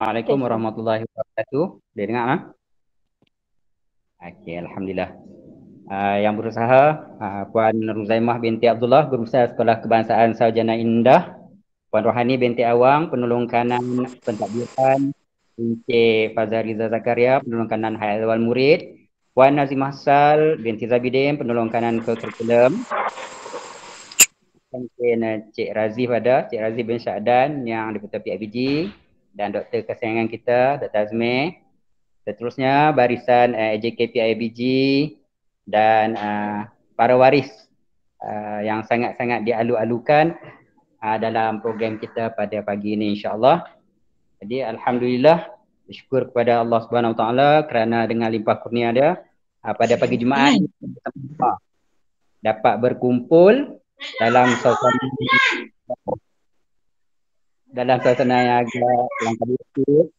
Assalamualaikum warahmatullahi wabarakatuh. Boleh dengar? Okey, Alhamdulillah. Yang berusaha, Puan Ruzaimah binti Abdullah, berusaha Sekolah Kebangsaan Sarjana Indah. Puan Rohani binti Awang, penolong kanan pentadbiran. Encik Fazal Riza Zakaria, penolong kanan Hayat Awal Murid. Puan Nazimah Sal binti Zabidin, penolong kanan kurikulum. Mungkin Cik Razif ada, Cik Razif bin Syahdan yang Deputy PIBG dan doktor kesayangan kita, Dr. Azmi. Seterusnya barisan AJK PIBG dan para waris yang sangat-sangat dialu-alukan dalam program kita pada pagi ini insya-Allah. Jadi alhamdulillah bersyukur kepada Allah Subhanahu Wa Taala kerana dengan limpah kurnia dia pada pagi Jumaat ini dapat berkumpul dalam suasana yang agak langkah sedikit.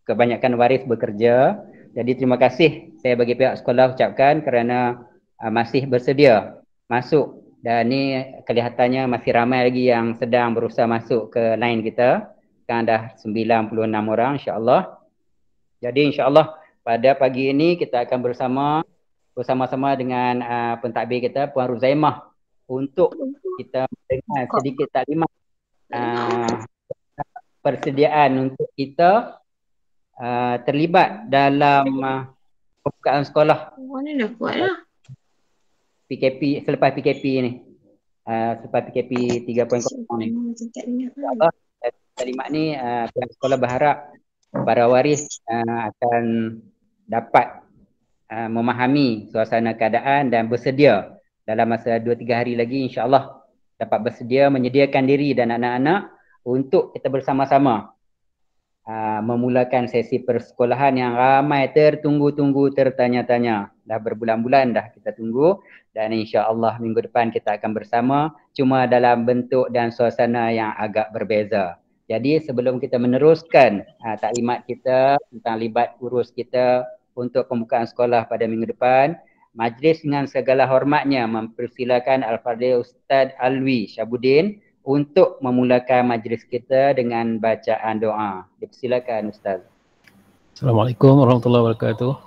Kebanyakan waris bekerja. Jadi terima kasih saya bagi pihak sekolah ucapkan kerana masih bersedia masuk, dan ni kelihatannya masih ramai lagi yang sedang berusaha masuk ke line kita. Sekarang dah 96 orang insya-Allah. Jadi insya-Allah pada pagi ini kita akan bersama-sama dengan pentadbir kita Puan Ruzaimah untuk kita mendengar sedikit taklimat persediaan untuk kita terlibat dalam pembukaan sekolah. Mana dah buat lah. PKP, selepas PKP ni. Selepas PKP 3.0 ni. InsyaAllah taklimat ni pihak sekolah berharap para waris akan dapat memahami suasana keadaan dan bersedia dalam masa 2-3 hari lagi insya-Allah dapat bersedia menyediakan diri dan anak-anak untuk kita bersama-sama memulakan sesi persekolahan yang ramai tertunggu-tunggu, tertanya-tanya. Dah berbulan-bulan dah kita tunggu dan insya-Allah minggu depan kita akan bersama, cuma dalam bentuk dan suasana yang agak berbeza. Jadi sebelum kita meneruskan taklimat kita tentang libat urus kita untuk pembukaan sekolah pada minggu depan, majlis dengan segala hormatnya mempersilakan Al-Fadhil Ustaz Alwi Syabudin untuk memulakan majlis kita dengan bacaan doa. Dipersilakan Ustaz. Assalamualaikum warahmatullahi wabarakatuh.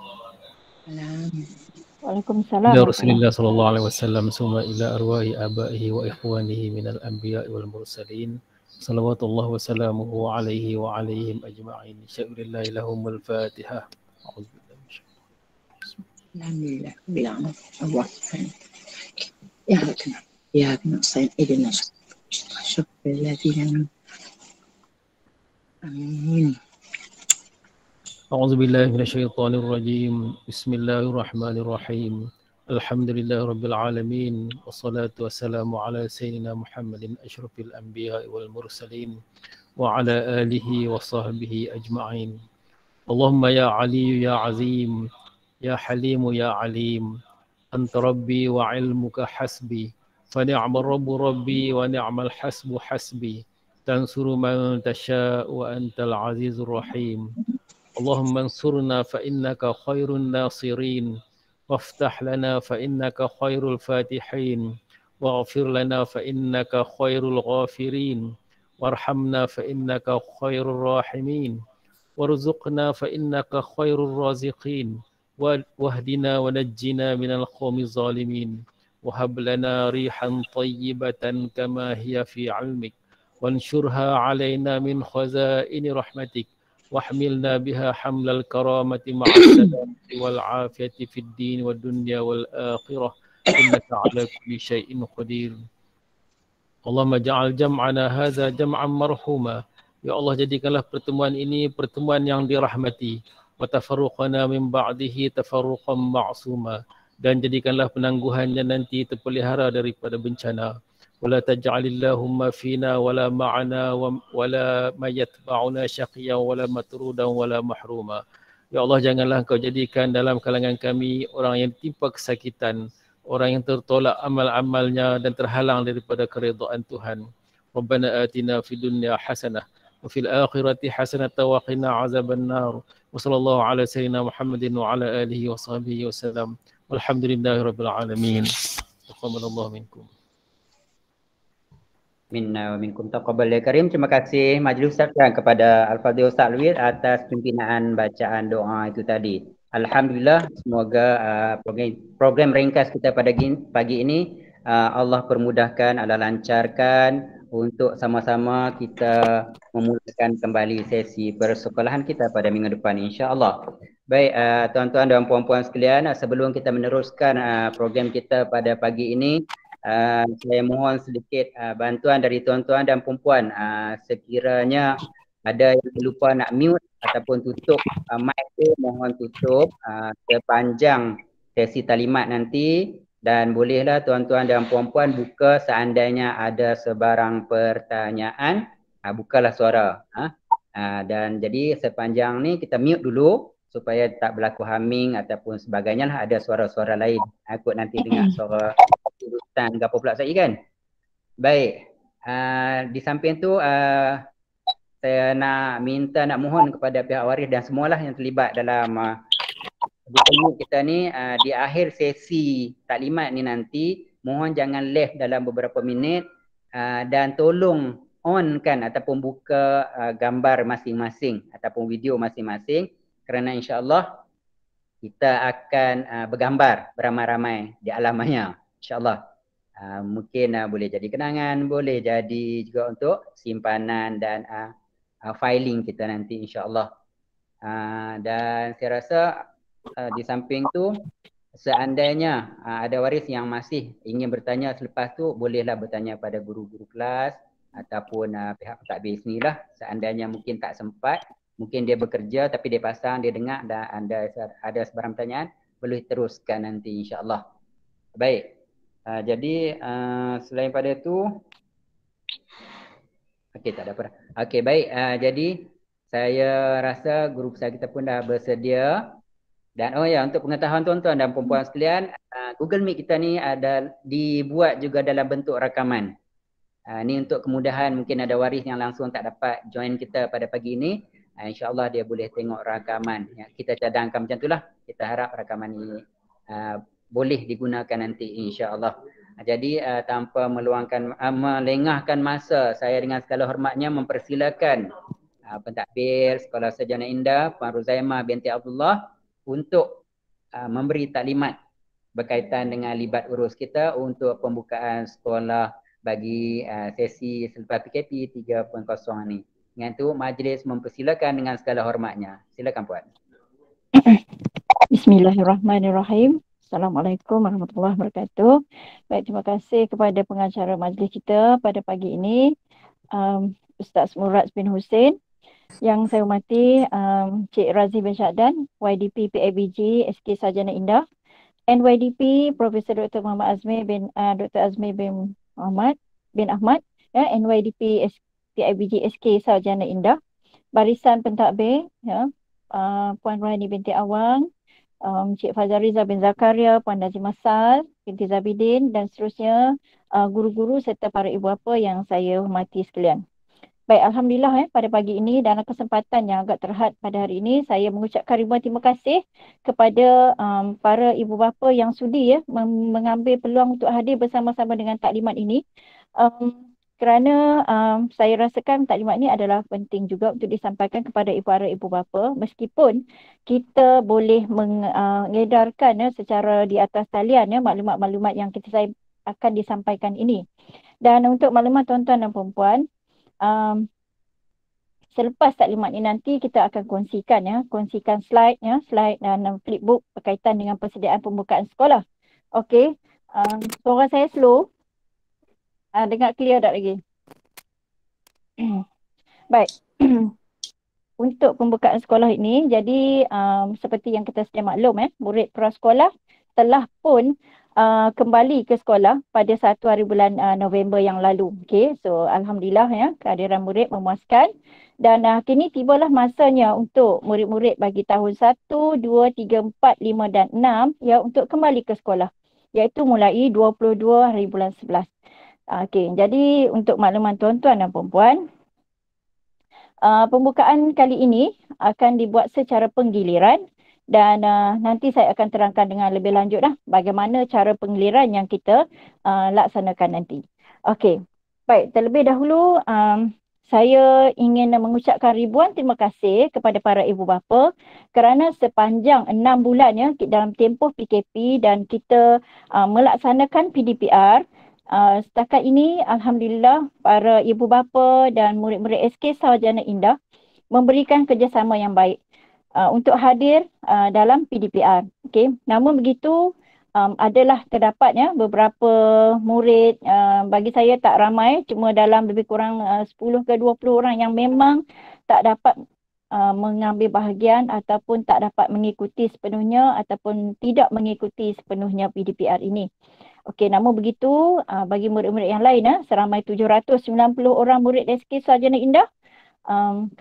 Waalaikumsalam. Ila Rasulillah sallallahu alaihi wasallam summa ila arwahi abaihi wa ikhwanihi minal anbiya'i wal mursalin. Salawatullah wa salamuhu alaihi wa alaihim ajma'in. Sya'urillahi lahumul Fatihah. Alhamdulillah. Bilang Allah. Ya Rabbana. Ya Rabbana. Sayyidina. شكر الذين آمين. أعوذ بالله من الشيطان الرجيم. بسم الله الرحمن الرحيم. الحمد لله رب العالمين والصلاة والسلام على سيدنا محمد أشرف الأنبياء والمرسلين وعلى آله وصحبه أجمعين. اللهم يا علي يا عظيم يا حليم يا عليم أنت ربي وعلمك حسبي فنعم الرب ربي ونعم الحسب حسبي تنصر من تشاء وأنت العزيز الرحيم. اللهم انصرنا فإنك خير الناصرين وافتح لنا فإنك خير الفاتحين واغفر لنا فإنك خير الغافرين وارحمنا فإنك خير الراحمين وارزقنا فإنك خير الرازقين واهدنا ونجنا من القوم الظالمين وهب لنا ريحا طيبة كما هي في علمك وانشرها علينا من خزائن رحمتك واحملنا بها حمل الكرامة مع السلامة والعافية في الدين والدنيا والآخرة إنك على كل شيء قدير. اللهم اجعل جمعنا هذا جمعا مرحوما. Ya Allah, jadikanlah pertemuan ini pertemuan yang dirahmati. Wa tafarruqana min ba'dihi tafarruqan ma'suma. Dan jadikanlah penangguhannya nanti terpelihara daripada bencana. Wala taj'alillahumma fina wala ma'ana wala mayatba'una syaqiyan wala matrudan wala mahruma. Ya Allah, janganlah Engkau jadikan dalam kalangan kami orang yang ditimpa kesakitan, orang yang tertolak amal-amalnya dan terhalang daripada keridhaan Tuhan. Rabbana atina fid dunya hasanah wa fil akhirati hasanah wa qina azaban nar. Wa sallallahu ala sayyidina Muhammadin wa ala alihi wa sahbihi wasallam. Walhamdulillahi rabbil alamin. Taqabbalallahu minkum. minna wa minkum taqabbal ya karim. Terima kasih Majlis Ustaz dan kepada Al-Fadhil Ustaz Alwi atas pimpinan bacaan doa itu tadi. Alhamdulillah, semoga program ringkas kita pada pagi ini Allah permudahkan, Allah lancarkan untuk sama-sama kita memulakan kembali sesi persekolahan kita pada minggu depan insya-Allah. Baik, tuan-tuan dan puan-puan sekalian, sebelum kita meneruskan program kita pada pagi ini, saya mohon sedikit bantuan dari tuan-tuan dan puan-puan. Sekiranya ada yang lupa nak mute ataupun tutup mic tu, mohon tutup sepanjang sesi talimat nanti, dan bolehlah tuan-tuan dan puan-puan buka seandainya ada sebarang pertanyaan, bukalah suara. Dan jadi sepanjang ni kita mute dulu supaya tak berlaku humming ataupun sebagainya lah, ada suara-suara lain. Aku nanti dengar suara urutan ke apa pula saya kan. Baik, di samping tu saya nak mohon kepada pihak waris dan semualah yang terlibat dalam kita ni di akhir sesi taklimat ni nanti, mohon jangan left dalam beberapa minit dan tolong on kan ataupun buka gambar masing-masing ataupun video masing-masing, kerana insya-Allah kita akan bergambar beramai-ramai di alam maya insya-Allah. Mungkin boleh jadi kenangan, boleh jadi juga untuk simpanan dan filing kita nanti insya-Allah. Dan saya rasa di samping tu, seandainya ada waris yang masih ingin bertanya selepas tu, bolehlah bertanya pada guru-guru kelas ataupun pihak pentadbir sini lah. Seandainya mungkin tak sempat, mungkin dia bekerja tapi dia pasang, dia dengar dan ada sebarang pertanyaan, boleh teruskan nanti insya-Allah. Baik. Jadi selain pada itu, okey, tak ada apa. Okey, baik. Jadi saya rasa guru besar kita pun dah bersedia. Dan untuk pengetahuan tuan-tuan dan puan-puan sekalian, Google Meet kita ni ada dibuat juga dalam bentuk rakaman. Ni untuk kemudahan, mungkin ada waris yang langsung tak dapat join kita pada pagi ini, insya-Allah dia boleh tengok rakaman. Kita cadangkan macam itulah. Kita harap rakaman ini boleh digunakan nanti insya-Allah. Jadi tanpa melengahkan masa, saya dengan segala hormatnya mempersilakan pentadbir Sekolah Sarjana Indah Puan Ruzaimah binti Abdullah untuk memberi taklimat berkaitan dengan libat urus kita untuk pembukaan sekolah bagi sesi selepas PKP 3.0 ni. Dengan itu majlis mempersilakan dengan segala hormatnya. Silakan puan. Bismillahirrahmanirrahim. Assalamualaikum warahmatullahi wabarakatuh. Baik, terima kasih kepada pengacara majlis kita pada pagi ini, Ustaz Murad bin Hussein. Yang saya hormati Cik Razi bin Syahdan, YDP PABG SK Sarjana Indah, NYDP Profesor Dr. Muhammad Azmi bin Dr. Azmi bin Ahmad, NYDP PABG SK Sarjana Indah, barisan pentadbir Puan Rohani binti Awang, Cik Fazariza bin Zakaria, Puan Najib Masal binti Zabidin, dan seterusnya guru-guru serta para ibu bapa yang saya hormati sekalian. Baik, Alhamdulillah pada pagi ini dalam kesempatan yang agak terhad pada hari ini, saya mengucapkan ribuan terima kasih kepada para ibu bapa yang sudi mengambil peluang untuk hadir bersama-sama dengan taklimat ini. Kerana saya rasakan taklimat ini adalah penting juga untuk disampaikan kepada para ibu bapa, meskipun kita boleh mengedarkan secara di atas talian maklumat-maklumat yang saya akan disampaikan ini. Dan untuk maklumat tuan-tuan dan puan-puan, selepas taklimat ini nanti kita akan kongsikan slide dan flipbook berkaitan dengan persediaan pembukaan sekolah. Okey, suara saya slow. Dengar clear tak lagi? Baik. Untuk pembukaan sekolah ini, jadi seperti yang kita sedia maklum, murid prasekolah telah pun kembali ke sekolah pada 1 hari bulan November yang lalu. Okay, so Alhamdulillah kehadiran murid memuaskan. Dan kini tibalah masanya untuk murid-murid bagi tahun 1, 2, 3, 4, 5 dan 6 untuk kembali ke sekolah. Iaitu mulai 22 hari bulan 11. Okay, jadi untuk makluman tuan-tuan dan puan-puan, pembukaan kali ini akan dibuat secara penggiliran. Dan nanti saya akan terangkan dengan lebih lanjut bagaimana cara penggiliran yang kita laksanakan nanti. Okey, Baik, terlebih dahulu saya ingin mengucapkan ribuan terima kasih kepada para ibu bapa kerana sepanjang 6 bulan ya dalam tempoh PKP dan kita melaksanakan PDPR. Setakat ini Alhamdulillah para ibu bapa dan murid-murid SK Sarjana Indah memberikan kerjasama yang baik untuk hadir dalam PDPR. Okay. Namun begitu adalah terdapat ya beberapa murid, bagi saya tak ramai, cuma dalam lebih kurang 10 ke 20 orang yang memang tak dapat mengambil bahagian ataupun tak dapat mengikuti sepenuhnya ataupun tidak mengikuti sepenuhnya PDPR ini. Okey, namun begitu bagi murid-murid yang lain seramai 790 orang murid SK Sarjana Indah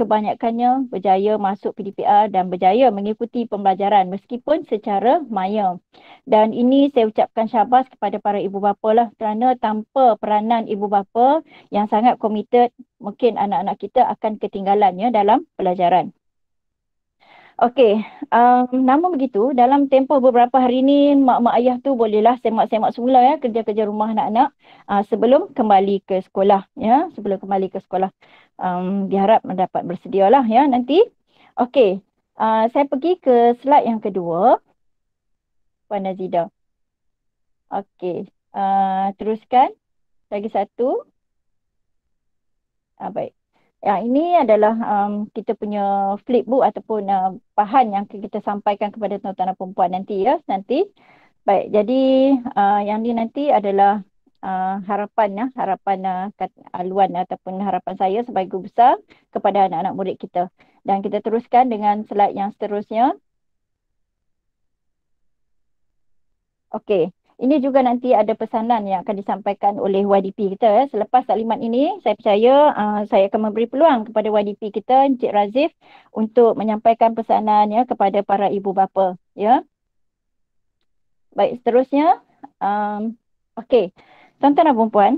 kebanyakannya berjaya masuk PDPR dan berjaya mengikuti pembelajaran meskipun secara maya. Dan ini saya ucapkan syabas kepada para ibu bapa lah kerana tanpa peranan ibu bapa yang sangat komited, mungkin anak-anak kita akan ketinggalan ya dalam pelajaran. Okey, namun begitu dalam tempoh beberapa hari ini mak-mak ayah tu bolehlah semak-semak semula ya kerja-kerja rumah anak-anak sebelum kembali ke sekolah ya, sebelum kembali ke sekolah. Diharap mendapat bersedialah ya nanti. Okey, saya pergi ke slide yang kedua. Puan Nazida. Okey, teruskan lagi satu. Baik. Yang ini adalah kita punya flipbook ataupun bahan yang kita sampaikan kepada tuan-tuan dan perempuan nanti ya. Nanti. Baik, jadi yang ini nanti adalah harapan aluan ataupun harapan saya sebagai guru besar kepada anak-anak murid kita. Dan kita teruskan dengan slide yang seterusnya. Okey. Ini juga nanti ada pesanan yang akan disampaikan oleh YDP kita ya. Selepas taklimat ini, saya percaya saya akan memberi peluang kepada YDP kita, Encik Razif, untuk menyampaikan pesanan ya kepada para ibu bapa. Ya. Baik, seterusnya. Okey, tuan-tuan dan puan,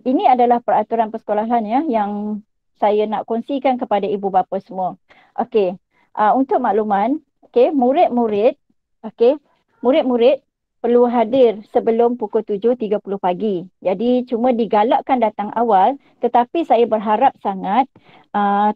ini adalah peraturan persekolahan ya yang saya nak kongsikan kepada ibu bapa semua. Okey, untuk makluman, okey, murid-murid perlu hadir sebelum pukul 7.30 pagi. Jadi cuma digalakkan datang awal, tetapi saya berharap sangat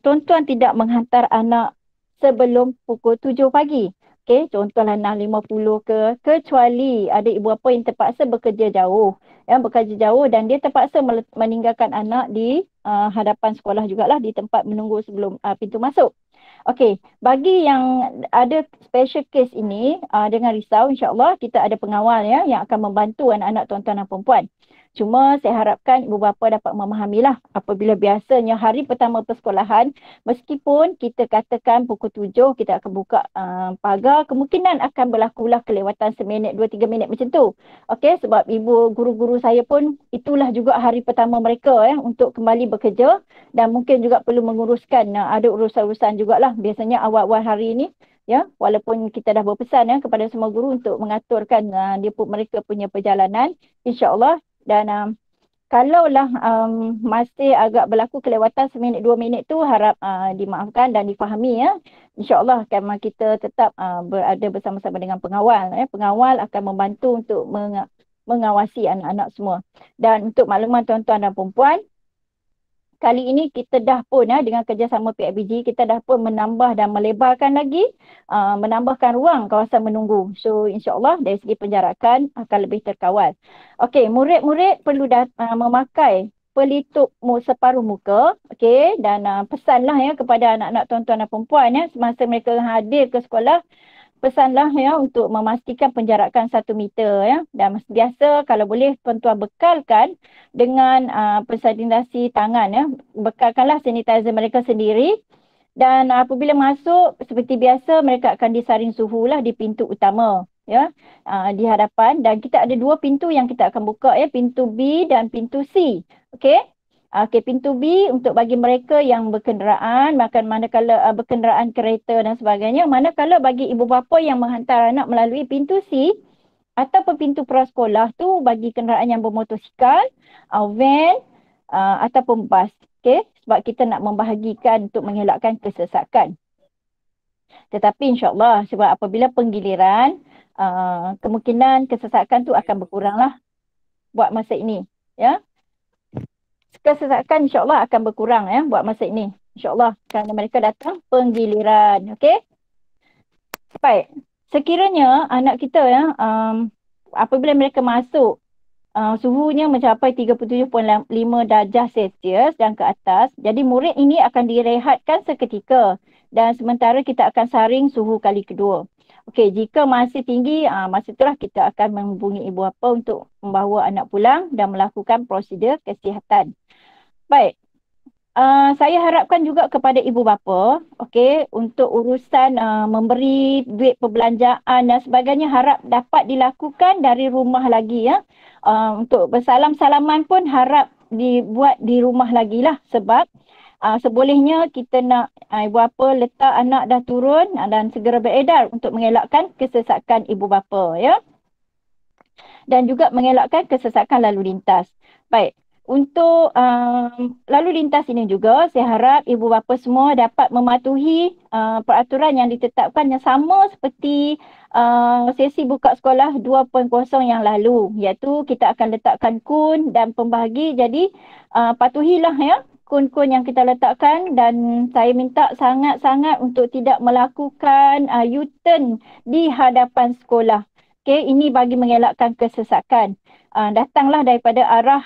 tuan-tuan tidak menghantar anak sebelum pukul 7 pagi. Okey, contohlah 6.50 kecuali ada ibu bapa yang terpaksa bekerja jauh. Ya, bekerja jauh dan dia terpaksa meninggalkan anak di hadapan sekolah jugalah di tempat menunggu sebelum pintu masuk. Okey, bagi yang ada special case ini dengan risau, insya-Allah kita ada pengawal ya yang akan membantu anak-anak tuan-tuan dan puan-puan. Cuma saya harapkan ibu bapa dapat memahamilah apabila biasanya hari pertama persekolahan, meskipun kita katakan pukul 7 kita akan buka pagar, kemungkinan akan berlakulah kelewatan seminit, 2-3 minit macam tu. Okey, sebab ibu guru-guru saya pun itulah juga hari pertama mereka ya untuk kembali bekerja dan mungkin juga perlu menguruskan ada urusan-urusan jugalah biasanya awal-awal hari ini ya, walaupun kita dah berpesan ya kepada semua guru untuk mengaturkan mereka punya perjalanan insya-Allah. Dan kalaulah masih agak berlaku kelewatan seminit 2 minit tu harap dimaafkan dan difahami ya. InsyaAllah akan kita tetap berada bersama-sama dengan pengawal ya. Pengawal akan membantu untuk mengawasi anak-anak semua. Dan untuk makluman tuan-tuan dan perempuan, kali ini kita dah pun dengan kerjasama PIBG kita dah pun menambah dan melebarkan lagi menambahkan ruang kawasan menunggu. So insya-Allah dari segi penjarakan akan lebih terkawal. Okey, murid-murid perlu memakai pelitup separuh muka, okey, dan pesanlah ya kepada anak-anak tuan-tuan dan perempuan ya semasa mereka hadir ke sekolah, pesanlah ya untuk memastikan penjarakan 1 meter ya. Dan biasa kalau boleh tuan-tuan bekalkan dengan sanitasi tangan ya. Bekalkanlah sanitizer mereka sendiri. Dan apabila masuk seperti biasa mereka akan disaring suhu lah di pintu utama ya di hadapan. Dan kita ada 2 pintu yang kita akan buka ya, pintu B dan pintu C. Okey. Okey, pintu B untuk bagi mereka yang berkenderaan, manakala berkenderaan kereta dan sebagainya. Manakala bagi ibu bapa yang menghantar anak melalui pintu C ataupun pintu prasekolah tu bagi kenderaan yang bermotosikal, van ataupun bas. Okey, sebab kita nak membahagikan untuk mengelakkan kesesakan. Tetapi insya-Allah sebab apabila penggiliran kemungkinan kesesakan tu akan berkuranglah buat masa ini ya. kesesakan insyaAllah akan berkurang ya buat masa ini. InsyaAllah kerana mereka datang penggiliran. Okey. Baik. Sekiranya anak kita ya, apabila mereka masuk, suhunya mencapai 37.5 darjah Celsius dan ke atas, jadi murid ini akan direhatkan seketika dan sementara kita akan saring suhu kali kedua. Okey, jika masih tinggi, masa itulah kita akan menghubungi ibu bapa untuk membawa anak pulang dan melakukan prosedur kesihatan. Baik. Saya harapkan juga kepada ibu bapa, okey, untuk urusan memberi duit perbelanjaan dan sebagainya harap dapat dilakukan dari rumah lagi ya. Untuk bersalam-salaman pun harap dibuat di rumah lagi lah sebab sebolehnya kita nak ibu bapa letak anak dah turun dan segera beredar untuk mengelakkan kesesakan ibu bapa ya. Dan juga mengelakkan kesesakan lalu lintas. Baik. Untuk lalu lintas ini juga, saya harap ibu bapa semua dapat mematuhi peraturan yang ditetapkan yang sama seperti sesi buka sekolah 2.0 yang lalu. Iaitu kita akan letakkan kun dan pembahagi. Jadi patuhilah ya kun-kun yang kita letakkan dan saya minta sangat-sangat untuk tidak melakukan U-turn di hadapan sekolah. Okay, ini bagi mengelakkan kesesakan. Datanglah daripada arah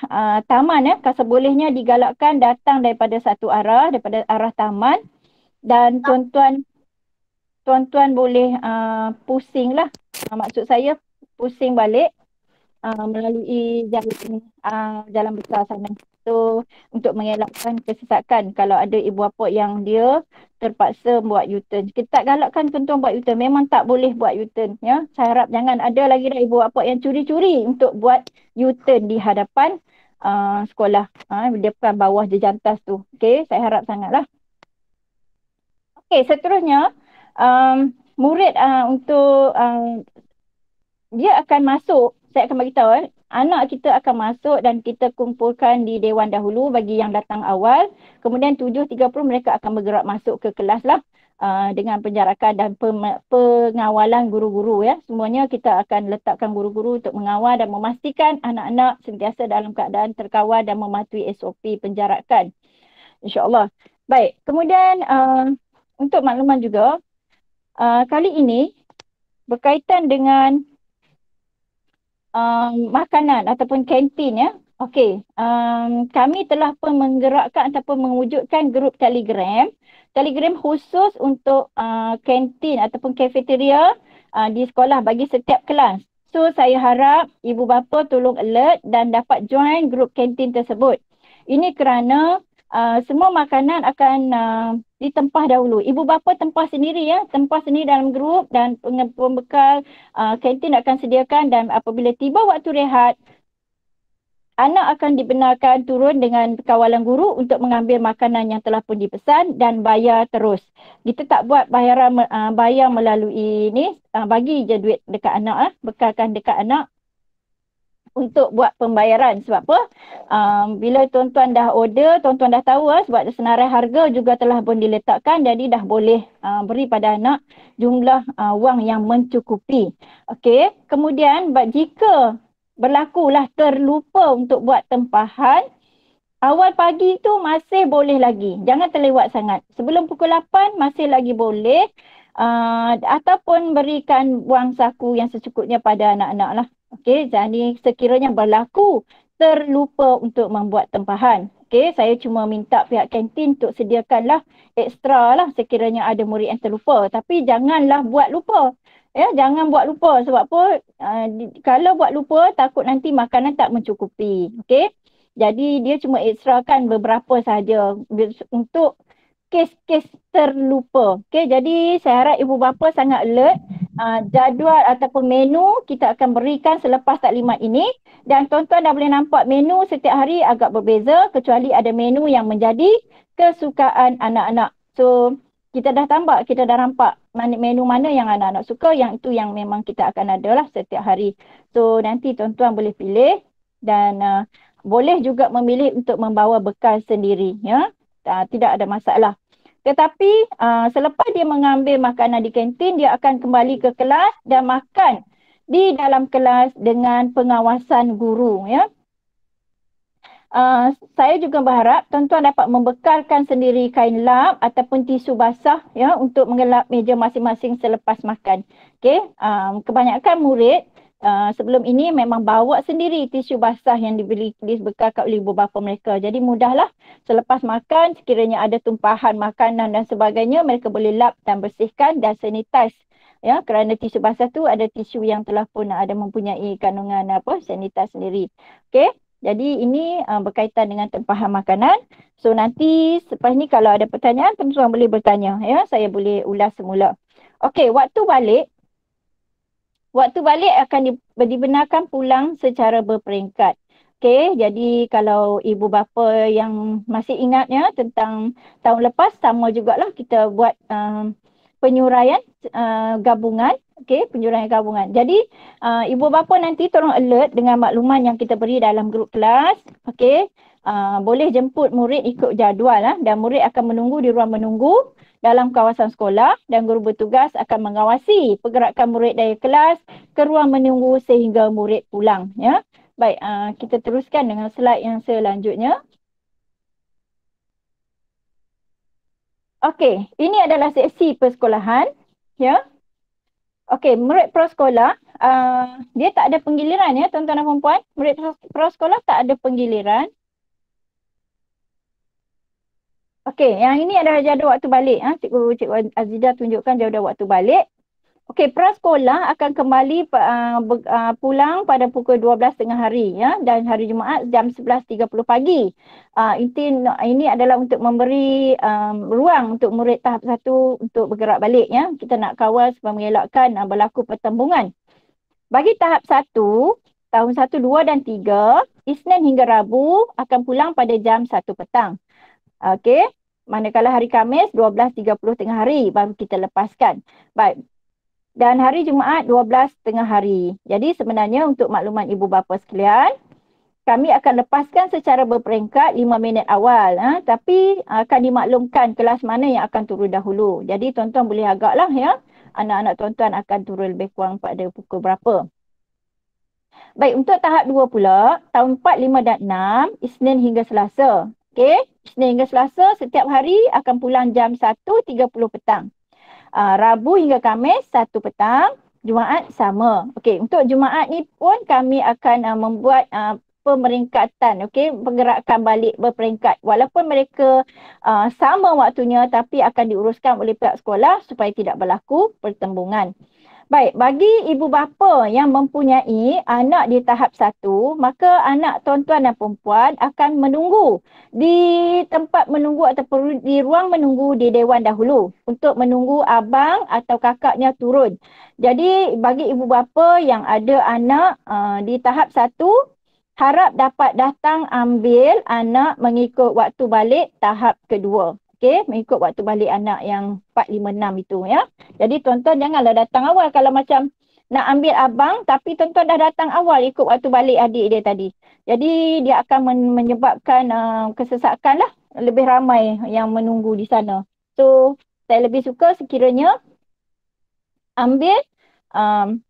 taman ya. Sebolehnya digalakkan datang daripada satu arah, daripada arah taman. Dan tuan-tuan boleh pusing lah. Maksud saya pusing balik melalui jalan besar sana. So untuk mengelakkan kesesakan kalau ada ibu bapa yang dia terpaksa buat U-turn. Kita tak galakkan tuan-tuan buat U-turn. Memang tak boleh buat U-turn ya. Saya harap jangan ada lagi dah ibu bapa yang curi-curi untuk buat U-turn di hadapan sekolah. Di depan bawah jejantas tu. Okey, saya harap sangatlah. Okey, seterusnya murid untuk dia akan masuk, saya akan beritahu anak kita akan masuk dan kita kumpulkan di dewan dahulu bagi yang datang awal. Kemudian 7.30 mereka akan bergerak masuk ke kelas lah dengan penjarakan dan pengawalan guru-guru ya. Semuanya kita akan letakkan guru-guru untuk mengawal dan memastikan anak-anak sentiasa dalam keadaan terkawal dan mematuhi SOP penjarakan. InsyaAllah. Baik, kemudian untuk makluman juga, kali ini berkaitan dengan makanan ataupun kantin ya. Okey, kami telah pun menggerakkan ataupun mewujudkan grup Telegram khusus untuk kantin ataupun kafeteria di sekolah bagi setiap kelas. So saya harap ibu bapa tolong alert dan dapat join grup kantin tersebut. Ini kerana semua makanan akan ditempah dahulu. Ibu bapa tempah sendiri ya, tempah sendiri dalam grup dan pembekal kantin akan sediakan dan apabila tiba waktu rehat, anak akan dibenarkan turun dengan kawalan guru untuk mengambil makanan yang telah pun dipesan dan bayar terus. Kita tak buat bayar melalui ni, bagi je duit dekat anak, bekalkan dekat anak untuk buat pembayaran. Sebab apa? Bila tuan-tuan dah order, tuan-tuan dah tahu sebab senarai harga juga telah pun diletakkan, jadi dah boleh beri pada anak jumlah wang yang mencukupi. Okey, kemudian jika berlakulah terlupa untuk buat tempahan, awal pagi tu masih boleh lagi. Jangan terlewat sangat. Sebelum pukul 8 masih lagi boleh ataupun berikan wang saku yang secukupnya pada anak-anak lah. Okey, jadi sekiranya berlaku terlupa untuk membuat tempahan. Okey, saya cuma minta pihak kantin untuk sediakanlah ekstra lah sekiranya ada murid yang terlupa. Tapi janganlah buat lupa. Ya, jangan buat lupa sebab apa? Kalau buat lupa takut nanti makanan tak mencukupi. Okey. Jadi dia cuma ekstrakan beberapa sahaja untuk kes-kes terlupa. Okey, jadi saya harap ibu bapa sangat alert. Jadual ataupun menu kita akan berikan selepas taklimat ini dan tuan-tuan dah boleh nampak menu setiap hari agak berbeza kecuali ada menu yang menjadi kesukaan anak-anak. So kita dah nampak menu mana yang anak-anak suka, yang itu yang memang kita akan ada lah setiap hari. So nanti tuan-tuan boleh pilih dan boleh juga memilih untuk membawa bekal sendiri ya. Tidak ada masalah. Tetapi selepas dia mengambil makanan di kantin, dia akan kembali ke kelas dan makan di dalam kelas dengan pengawasan guru ya. Saya juga berharap tuan-tuan dapat membekalkan sendiri kain lap ataupun tisu basah ya untuk mengelap meja masing-masing selepas makan. Okey, kebanyakan murid sebelum ini memang bawa sendiri tisu basah yang dibekalkan oleh ibu bapa mereka. Jadi mudahlah selepas makan sekiranya ada tumpahan makanan dan sebagainya mereka boleh lap dan bersihkan dan sanitize. Ya, kerana tisu basah tu ada tisu yang telah pun ada mempunyai kandungan sanitize sendiri. Okey. Jadi ini berkaitan dengan tempahan makanan. So nanti selepas ni kalau ada pertanyaan tuan-tuan boleh bertanya ya, saya boleh ulas semula. Okey, waktu balik akan dibenarkan pulang secara berperingkat. Okey, jadi kalau ibu bapa yang masih ingat ya tentang tahun lepas sama jugalah kita buat penyuraian gabungan. Okey, penyuraian gabungan. Jadi ibu bapa nanti tolong alert dengan makluman yang kita beri dalam grup kelas. Okey, boleh jemput murid ikut jadual dan murid akan menunggu di ruang menunggu dalam kawasan sekolah dan guru bertugas akan mengawasi pergerakan murid dari kelas ke ruang menunggu sehingga murid pulang ya. Baik, kita teruskan dengan slide yang selanjutnya. Okey, ini adalah seksi persekolahan ya. Okey, murid prasekolah dia tak ada penggiliran ya tuan-tuan dan puan-puan. Murid prasekolah tak ada penggiliran. Okey, yang ini adalah jadual waktu balik. Cikgu Azidah tunjukkan jadual waktu balik. Okey, prasekolah akan kembali pulang pada pukul 12 tengah hari ya, dan hari Jumaat jam 11.30 pagi. Ini adalah untuk memberi ruang untuk murid tahap 1 untuk bergerak balik ya. Kita nak kawal supaya mengelakkan berlaku pertembungan. Bagi tahap 1, tahun 1, 2 dan 3, Isnin hingga Rabu akan pulang pada jam 1 petang. Okey, manakala hari Khamis 12.30 tengah hari baru kita lepaskan. Baik. Dan hari Jumaat 12 tengah hari. Jadi sebenarnya untuk makluman ibu bapa sekalian, kami akan lepaskan secara berperingkat 5 minit awal. Tapi akan dimaklumkan kelas mana yang akan turun dahulu. Jadi tuan-tuan boleh agaklah ya. Anak-anak tuan-tuan akan turun lebih kurang pada pukul berapa. Baik, untuk tahap 2 pula, tahun 4, 5 dan 6, Isnin hingga Selasa. Okey, Isnin hingga Selasa setiap hari akan pulang jam 1.30 petang. Rabu hingga Khamis 1 petang, Jumaat sama. Okey, untuk Jumaat ni pun kami akan membuat pemeringkatan, okey, pergerakan balik berperingkat. Walaupun mereka sama waktunya tapi akan diuruskan oleh pihak sekolah supaya tidak berlaku pertembungan. Baik, bagi ibu bapa yang mempunyai anak di tahap 1, maka anak tuan-tuan dan perempuan akan menunggu di tempat menunggu ataupun di ruang menunggu di dewan dahulu untuk menunggu abang atau kakaknya turun. Jadi bagi ibu bapa yang ada anak di tahap 1, harap dapat datang ambil anak mengikut waktu balik tahap kedua. Okey, mengikut waktu balik anak yang 4, 5, 6 itu ya. Jadi tuan-tuan janganlah datang awal kalau macam nak ambil abang tapi tuan-tuan dah datang awal ikut waktu balik adik dia tadi. Jadi dia akan menyebabkan kesesakan lah. Lebih ramai yang menunggu di sana. So, saya lebih suka sekiranya ambil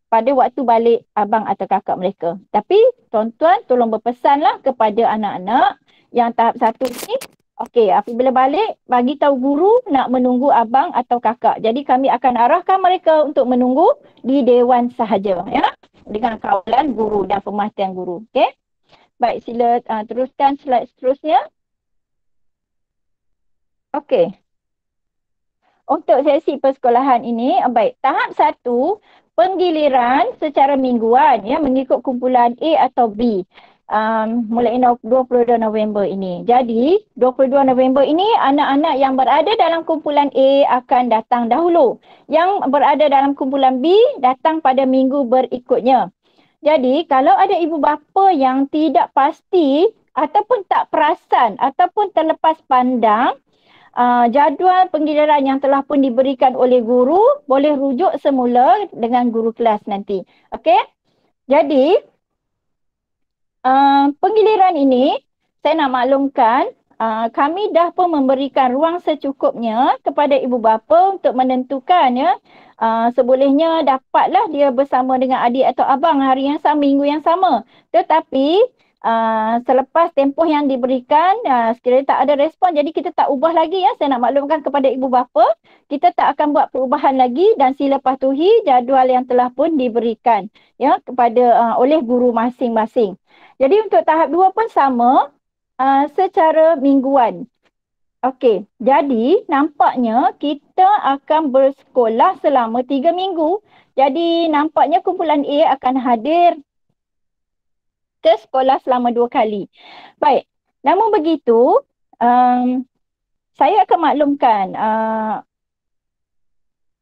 pada waktu balik abang atau kakak mereka. Tapi tuan-tuan tolong berpesanlah kepada anak-anak yang tahap 1 ni. Okey, apabila balik, bagi tahu guru nak menunggu abang atau kakak. Jadi kami akan arahkan mereka untuk menunggu di dewan sahaja ya, dengan kawalan guru dan pemerhatian guru. Okey. Baik, sila teruskan slide seterusnya. Okey. Untuk sesi persekolahan ini, baik, tahap 1 penggiliran secara mingguan ya, mengikut kumpulan A atau B. Mulai 22 November ini. Jadi 22 November ini anak-anak yang berada dalam kumpulan A akan datang dahulu. Yang berada dalam kumpulan B datang pada minggu berikutnya. Jadi kalau ada ibu bapa yang tidak pasti ataupun tak perasan ataupun terlepas pandang jadual penggiliran yang telah pun diberikan oleh guru, boleh rujuk semula dengan guru kelas nanti. Okey? Jadi penggiliran ini saya nak maklumkan kami dah pun memberikan ruang secukupnya kepada ibu bapa untuk menentukan ya, sebolehnya dapatlah dia bersama dengan adik atau abang hari yang sama, minggu yang sama. Tetapi selepas tempoh yang diberikan, sekiranya tak ada respon, jadi kita tak ubah lagi ya. Saya nak maklumkan kepada ibu bapa, kita tak akan buat perubahan lagi dan sila patuhi jadual yang telah pun diberikan ya kepada oleh guru masing-masing. Jadi untuk tahap 2 pun sama, secara mingguan. Okey, jadi nampaknya kita akan bersekolah selama 3 minggu. Jadi nampaknya kumpulan A akan hadir ke sekolah selama 2 kali. Baik, namun begitu, saya akan maklumkan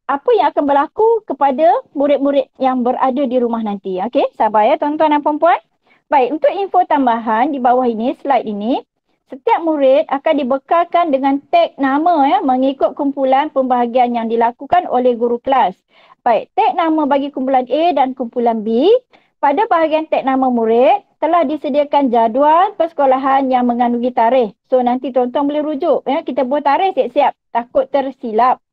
apa yang akan berlaku kepada murid-murid yang berada di rumah nanti. Okey, sabar ya tuan-tuan dan puan-puan. Baik, untuk info tambahan di bawah ini, slide ini, setiap murid akan dibekalkan dengan tag nama ya, mengikut kumpulan pembahagian yang dilakukan oleh guru kelas. Baik, tag nama bagi kumpulan A dan kumpulan B. Pada bahagian tag nama murid, telah disediakan jadual persekolahan yang mengandungi tarikh. So nanti tuan-tuan boleh rujuk ya, kita buat tarikh siap-siap, takut tersilap.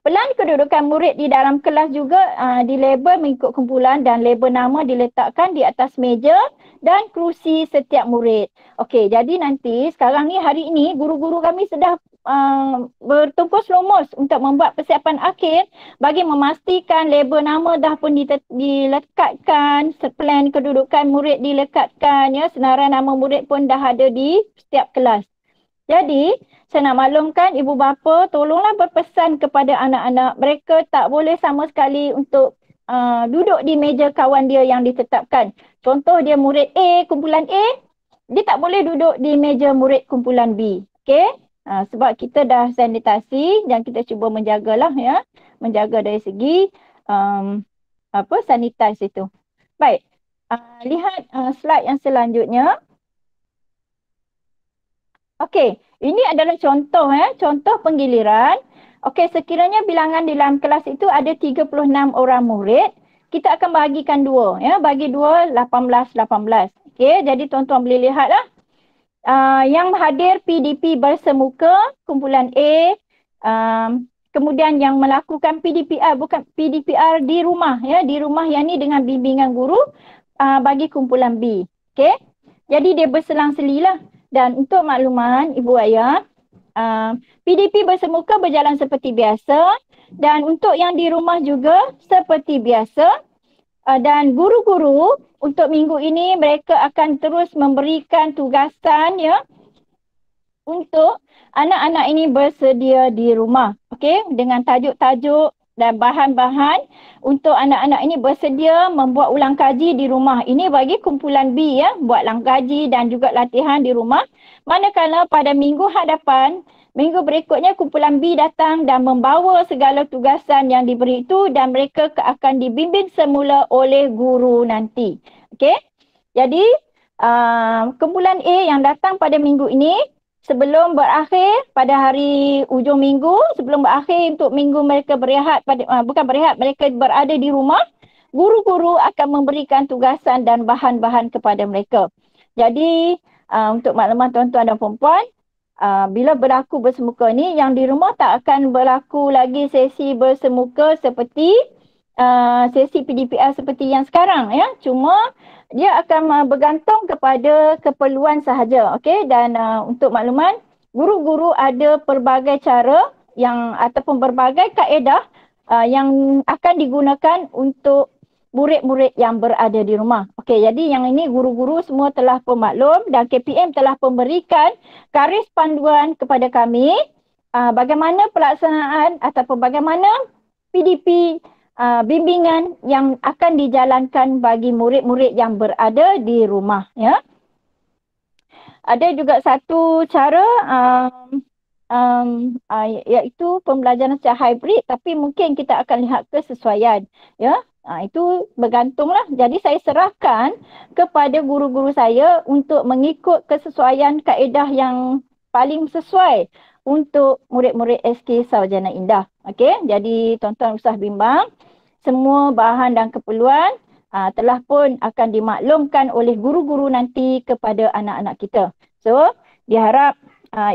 Pelan kedudukan murid di dalam kelas juga dilabel mengikut kumpulan dan label nama diletakkan di atas meja dan kerusi setiap murid. Okey, jadi nanti sekarang ni hari ini guru-guru kami sudah bertumpus lumus untuk membuat persiapan akhir bagi memastikan label nama dah pun dilekatkan, plan kedudukan murid dilekatkan ya, senarai nama murid pun dah ada di setiap kelas. Jadi, saya nak maklumkan ibu bapa tolonglah berpesan kepada anak-anak, mereka tak boleh sama sekali untuk duduk di meja kawan dia yang ditetapkan. Contoh dia murid A, kumpulan A, dia tak boleh duduk di meja murid kumpulan B. Okey? Sebab kita dah sanitasi dan kita cuba menjagalah ya, menjaga dari segi sanitize itu. Baik. Lihat slide yang selanjutnya. Okey, ini adalah contoh contoh penggiliran. Okey, sekiranya bilangan di dalam kelas itu ada 36 orang murid, kita akan bahagikan 2 ya, bagi 2 18. Okey, jadi tuan-tuan boleh lihatlah. Yang hadir PDP bersemuka kumpulan A, kemudian yang melakukan PDPR bukan PDPR di rumah ya, di rumah yang ni dengan bimbingan guru bagi kumpulan B. Okey. Jadi dia berselang-selilah. Dan untuk makluman ibu ayah, PDP bersemuka berjalan seperti biasa dan untuk yang di rumah juga seperti biasa. Dan guru-guru untuk minggu ini mereka akan terus memberikan tugasan ya untuk anak-anak ini bersedia di rumah. Okey, dengan tajuk-tajuk dan bahan-bahan untuk anak-anak ini bersedia membuat ulang kaji di rumah. Ini bagi kumpulan B ya, buat ulang kaji dan juga latihan di rumah. Manakala pada minggu hadapan, minggu berikutnya kumpulan B datang dan membawa segala tugasan yang diberi itu dan mereka akan dibimbing semula oleh guru nanti. Okey. Jadi kumpulan A yang datang pada minggu ini, sebelum berakhir pada hari ujung minggu, sebelum berakhir untuk minggu mereka berehat, mereka berada di rumah, guru-guru akan memberikan tugasan dan bahan-bahan kepada mereka. Jadi untuk makluman tuan-tuan dan puan-puan, bila berlaku bersemuka ni, yang di rumah tak akan berlaku lagi sesi bersemuka seperti sesi PDPR seperti yang sekarang ya. Cuma dia akan bergantung kepada keperluan sahaja. Okey, dan untuk makluman, guru-guru ada pelbagai cara yang ataupun berbagai kaedah yang akan digunakan untuk murid-murid yang berada di rumah. Okey, jadi yang ini guru-guru semua telah pemaklum dan KPM telah memberikan garis panduan kepada kami bagaimana pelaksanaan ataupun bagaimana PDP bimbingan yang akan dijalankan bagi murid-murid yang berada di rumah ya. Ada juga satu cara iaitu pembelajaran secara hybrid, tapi mungkin kita akan lihat kesesuaian ya. Itu bergantunglah. Jadi saya serahkan kepada guru-guru saya untuk mengikut kesesuaian kaedah yang paling sesuai untuk murid-murid SK Sarjana Indah. Okey, jadi tuan-tuan usah bimbang. Semua bahan dan keperluan telah pun akan dimaklumkan oleh guru-guru nanti kepada anak-anak kita. So, diharap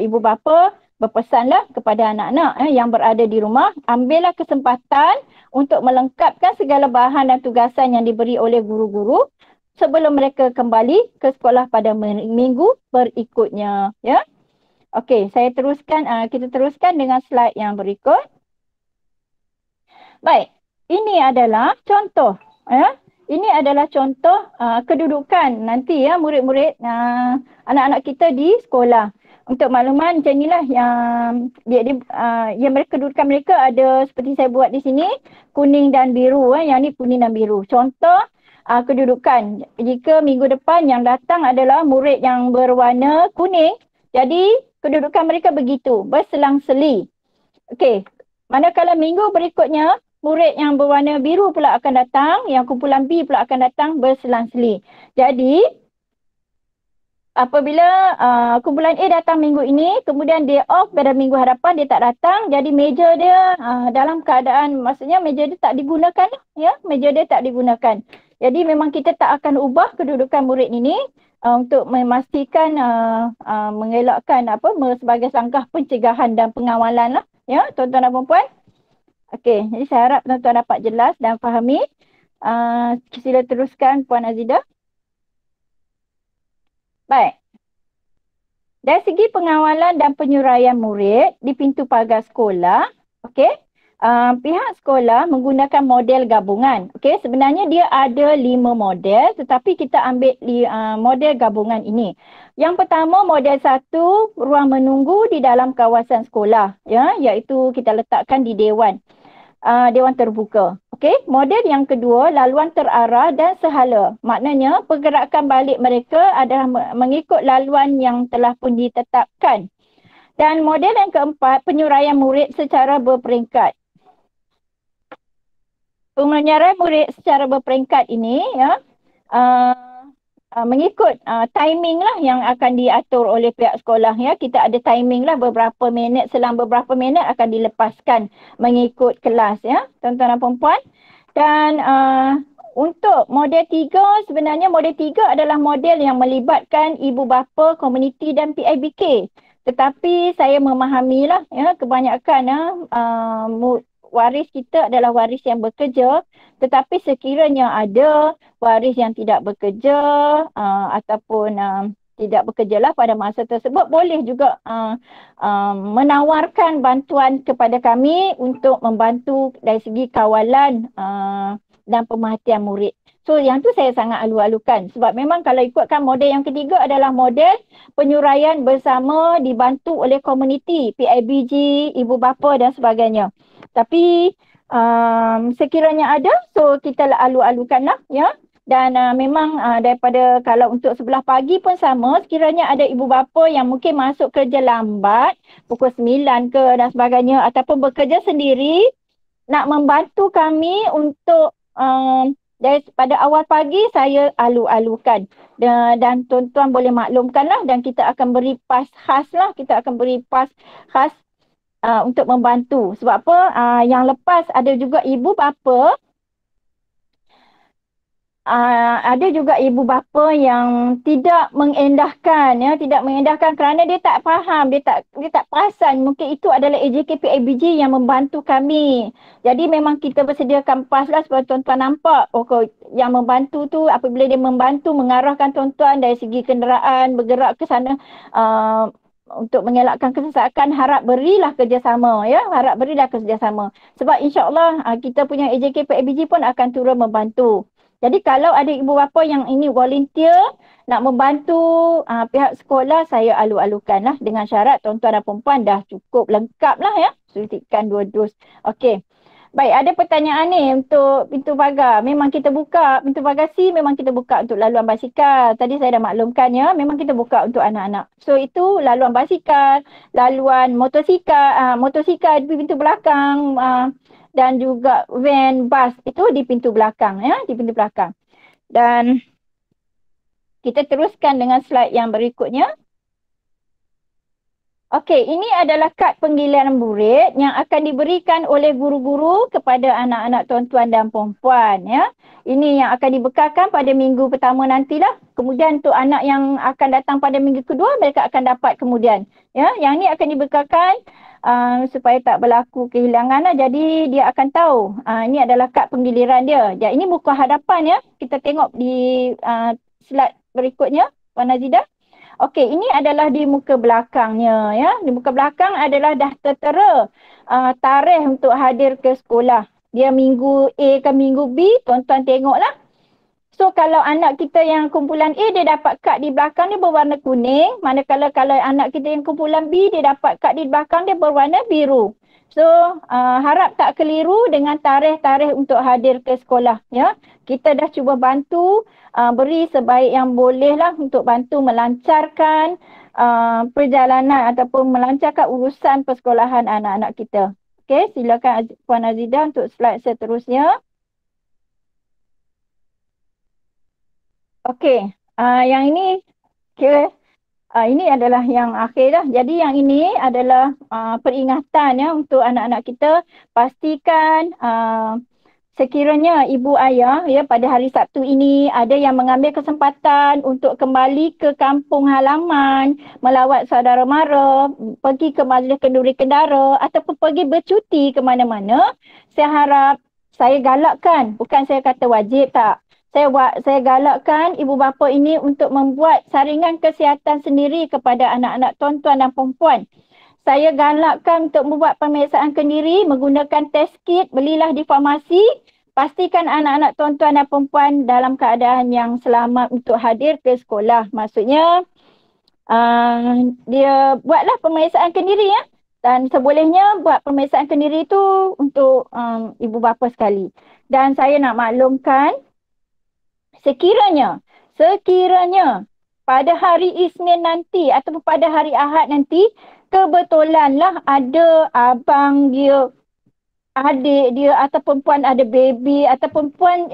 ibu bapa berpesanlah kepada anak-anak yang berada di rumah, ambillah kesempatan untuk melengkapkan segala bahan dan tugasan yang diberi oleh guru-guru sebelum mereka kembali ke sekolah pada minggu berikutnya. Ya. Okey, saya teruskan, kita teruskan dengan slide yang berikut. Baik, ini adalah contoh. Ya. Ini adalah contoh kedudukan nanti ya murid-murid anak-anak kita di sekolah. Untuk makluman macam inilah yang yang kedudukan mereka ada seperti saya buat di sini, kuning dan biru. Yang ni kuning dan biru. Contoh kedudukan. Jika minggu depan yang datang adalah murid yang berwarna kuning, jadi kedudukan mereka begitu, berselang-seli. Okey, manakala minggu berikutnya, murid yang berwarna biru pula akan datang, yang kumpulan B pula akan datang berselang-seli. Jadi, apabila kumpulan A datang minggu ini, kemudian dia off pada minggu hadapan, dia tak datang, jadi meja dia dalam keadaan, maksudnya meja dia tak digunakan, ya, meja dia tak digunakan. Jadi memang kita tak akan ubah kedudukan murid ini untuk memastikan mengelakkan sebagai langkah pencegahan dan pengawalan lah, ya, tuan-tuan dan puan-puan. Okey, jadi saya harap tuan-tuan dapat jelas dan fahami. Sila teruskan Puan Azidah. Baik. Dari segi pengawalan dan penyuraian murid di pintu pagar sekolah, okey, pihak sekolah menggunakan model gabungan. Okey, sebenarnya dia ada 5 model, tetapi kita ambil model gabungan ini. Yang pertama, model 1, ruang menunggu di dalam kawasan sekolah, ya, iaitu kita letakkan di dewan terbuka. Okey, model yang kedua, laluan terarah dan sehala. Maknanya pergerakan balik mereka adalah mengikut laluan yang telah pun ditetapkan. Dan model yang keempat, penyuraian murid secara berperingkat. Penyuraian murid secara berperingkat ini ya mengikut timing lah yang akan diatur oleh pihak sekolah ya. Kita ada timing lah beberapa minit, selang beberapa minit akan dilepaskan mengikut kelas ya, tuan-tuan dan puan-puan. Dan untuk model 3, sebenarnya model 3 adalah model yang melibatkan ibu bapa, komuniti dan PIBK. Tetapi saya memahamilah ya, kebanyakan waris kita adalah waris yang bekerja, tetapi sekiranya ada waris yang tidak bekerja ataupun tidak bekerjalah pada masa tersebut, boleh juga menawarkan bantuan kepada kami untuk membantu dari segi kawalan dan pemerhatian murid. So yang tu saya sangat alu-alukan sebab memang kalau ikutkan model yang ketiga adalah model penyuraian bersama dibantu oleh komuniti, PIBG, ibu bapa dan sebagainya. Tapi sekiranya ada, so kita alu-alukanlah ya. Dan memang daripada kalau untuk sebelah pagi pun sama, sekiranya ada ibu bapa yang mungkin masuk kerja lambat, pukul 9 ke dan sebagainya ataupun bekerja sendiri, nak membantu kami untuk pada awal pagi saya alu-alukan. Dan tuan-tuan boleh maklumkanlah dan kita akan beri pas khas lah, kita akan beri pas khas untuk membantu. Sebab apa? Yang lepas ada juga ibu bapa, ada juga ibu bapa yang tidak mengendahkan ya, tidak mengendahkan kerana dia tak faham, dia tak perasan mungkin itu adalah AJK PIBG yang membantu kami. Jadi memang kita bersediakan pas lah supaya tuan-tuan nampak yang membantu tu apabila dia membantu mengarahkan tuan-tuan dari segi kenderaan bergerak ke sana untuk mengelakkan kesesakan, harap berilah kerjasama ya, harap berilah kerjasama. Sebab insya-Allah kita punya AJK PIBG pun akan turun membantu. Jadi kalau ada ibu bapa yang ini volunteer nak membantu pihak sekolah, saya alu-alukan lah dengan syarat tuan-tuan dan perempuan dah cukup lengkap lah ya, suntikan 2 dos. Okey. Baik, ada pertanyaan ni untuk pintu pagar. Memang kita buka, pintu pagar C memang kita buka untuk laluan basikal. Tadi saya dah maklumkan ya, memang kita buka untuk anak-anak. So itu laluan basikal, laluan motosikal di pintu belakang, dan juga van, bus itu di pintu belakang ya, di pintu belakang. Dan kita teruskan dengan slide yang berikutnya. Okey, ini adalah kad penggiliran murid yang akan diberikan oleh guru-guru kepada anak-anak tuan-tuan dan puan-puan ya. Ini yang akan dibekalkan pada minggu pertama nantilah. Kemudian untuk anak yang akan datang pada minggu kedua, mereka akan dapat kemudian ya. Yang ni akan dibekalkan supaya tak berlaku kehilangan lah. Jadi dia akan tahu ini adalah kad penggiliran dia. Jadi ini muka hadapan ya. Kita tengok di slide berikutnya, Puan Azidah. Okey, ini adalah di muka belakangnya ya. Di muka belakang adalah dah tertera tarikh untuk hadir ke sekolah. Dia minggu A ke minggu B, tuan-tuan tengoklah. So kalau anak kita yang kumpulan A dia dapat kad di belakang dia berwarna kuning, manakala kalau anak kita yang kumpulan B dia dapat kad di belakang dia berwarna biru. So harap tak keliru dengan tarikh-tarikh untuk hadir ke sekolah ya. Kita dah cuba bantu beri sebaik yang boleh lah untuk bantu melancarkan perjalanan ataupun melancarkan urusan persekolahan anak-anak kita. Okey, silakan Puan Azidah untuk slide seterusnya. Okey, yang ini kira ini adalah yang akhir dah. Jadi yang ini adalah peringatan ya untuk anak-anak kita. Pastikan sekiranya ibu ayah ya pada hari Sabtu ini ada yang mengambil kesempatan untuk kembali ke kampung halaman, melawat saudara mara, pergi ke majlis kenduri kendara ataupun pergi bercuti ke mana-mana, saya harap, saya galakkan, bukan saya kata wajib tak. Saya galakkan ibu bapa ini untuk membuat saringan kesihatan sendiri kepada anak-anak tuan-tuan dan perempuan. Saya galakkan untuk membuat pemeriksaan kendiri menggunakan test kit, belilah di farmasi. Pastikan anak-anak tuan-tuan dan perempuan dalam keadaan yang selamat untuk hadir ke sekolah. Maksudnya dia buatlah pemeriksaan kendiri ya. Dan sebolehnya buat pemeriksaan kendiri itu untuk ibu bapa sekali. Dan saya nak maklumkan, Sekiranya pada hari Isnin nanti ataupun pada hari Ahad nanti kebetulanlah ada abang dia, adik dia ataupun puan ada baby ataupun puan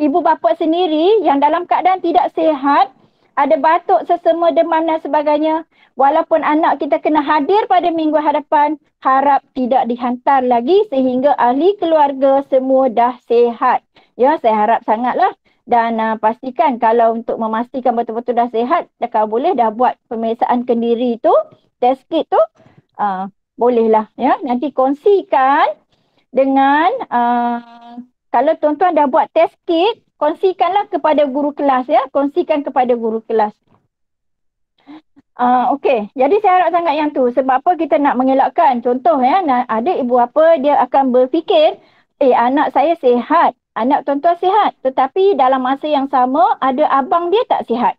ibu bapa sendiri yang dalam keadaan tidak sihat, ada batuk, sesama, demam dan sebagainya, walaupun anak kita kena hadir pada minggu hadapan, harap tidak dihantar lagi sehingga ahli keluarga semua dah sihat. Ya, saya harap sangatlah. Dan pastikan kalau untuk memastikan betul-betul dah sihat, kalau boleh dah buat pemeriksaan kendiri tu, test kit tu, bolehlah ya. Nanti kongsikan dengan, kalau tuan-tuan dah buat test kit, kongsikanlah kepada guru kelas ya, kongsikan kepada guru kelas. Okey, jadi saya harap sangat yang tu. Sebab apa kita nak mengelakkan? Contoh ya, ada ibu bapa dia akan berfikir, anak saya sihat. Anak tuan-tuan sihat, tetapi dalam masa yang sama ada abang dia tak sihat.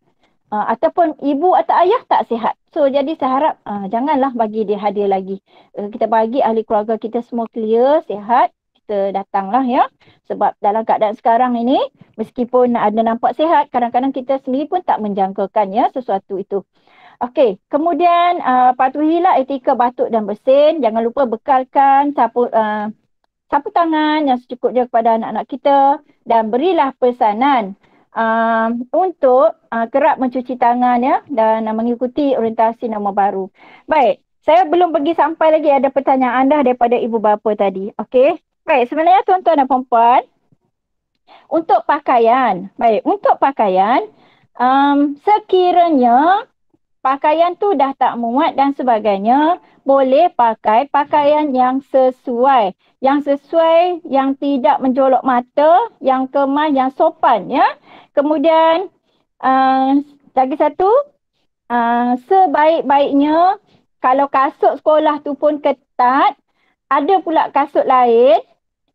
Ataupun ibu atau ayah tak sihat. So jadi saya harap janganlah bagi dia hadir lagi. Kita bagi ahli keluarga kita semua clear, sihat, kita datanglah ya. Sebab dalam keadaan sekarang ini, meskipun ada nampak sihat, kadang-kadang kita sendiri pun tak menjangkakan ya sesuatu itu. Okey, kemudian patuhilah etika batuk dan bersin. Jangan lupa bekalkan sapu tangan yang secukupnya kepada anak-anak kita dan berilah pesanan untuk kerap mencuci tangan ya dan mengikuti orientasi norma baru. Baik, saya belum pergi sampai lagi ada pertanyaan dah daripada ibu bapa tadi. Okey. Baik, sebenarnya tuan-tuan dan puan-puan, untuk pakaian. Baik, untuk pakaian sekiranya pakaian tu dah tak muat dan sebagainya, boleh pakai pakaian yang sesuai. Yang sesuai, yang tidak menjolok mata, yang kemas, yang sopan ya. Kemudian lagi satu, sebaik-baiknya kalau kasut sekolah tu pun ketat, ada pula kasut lain.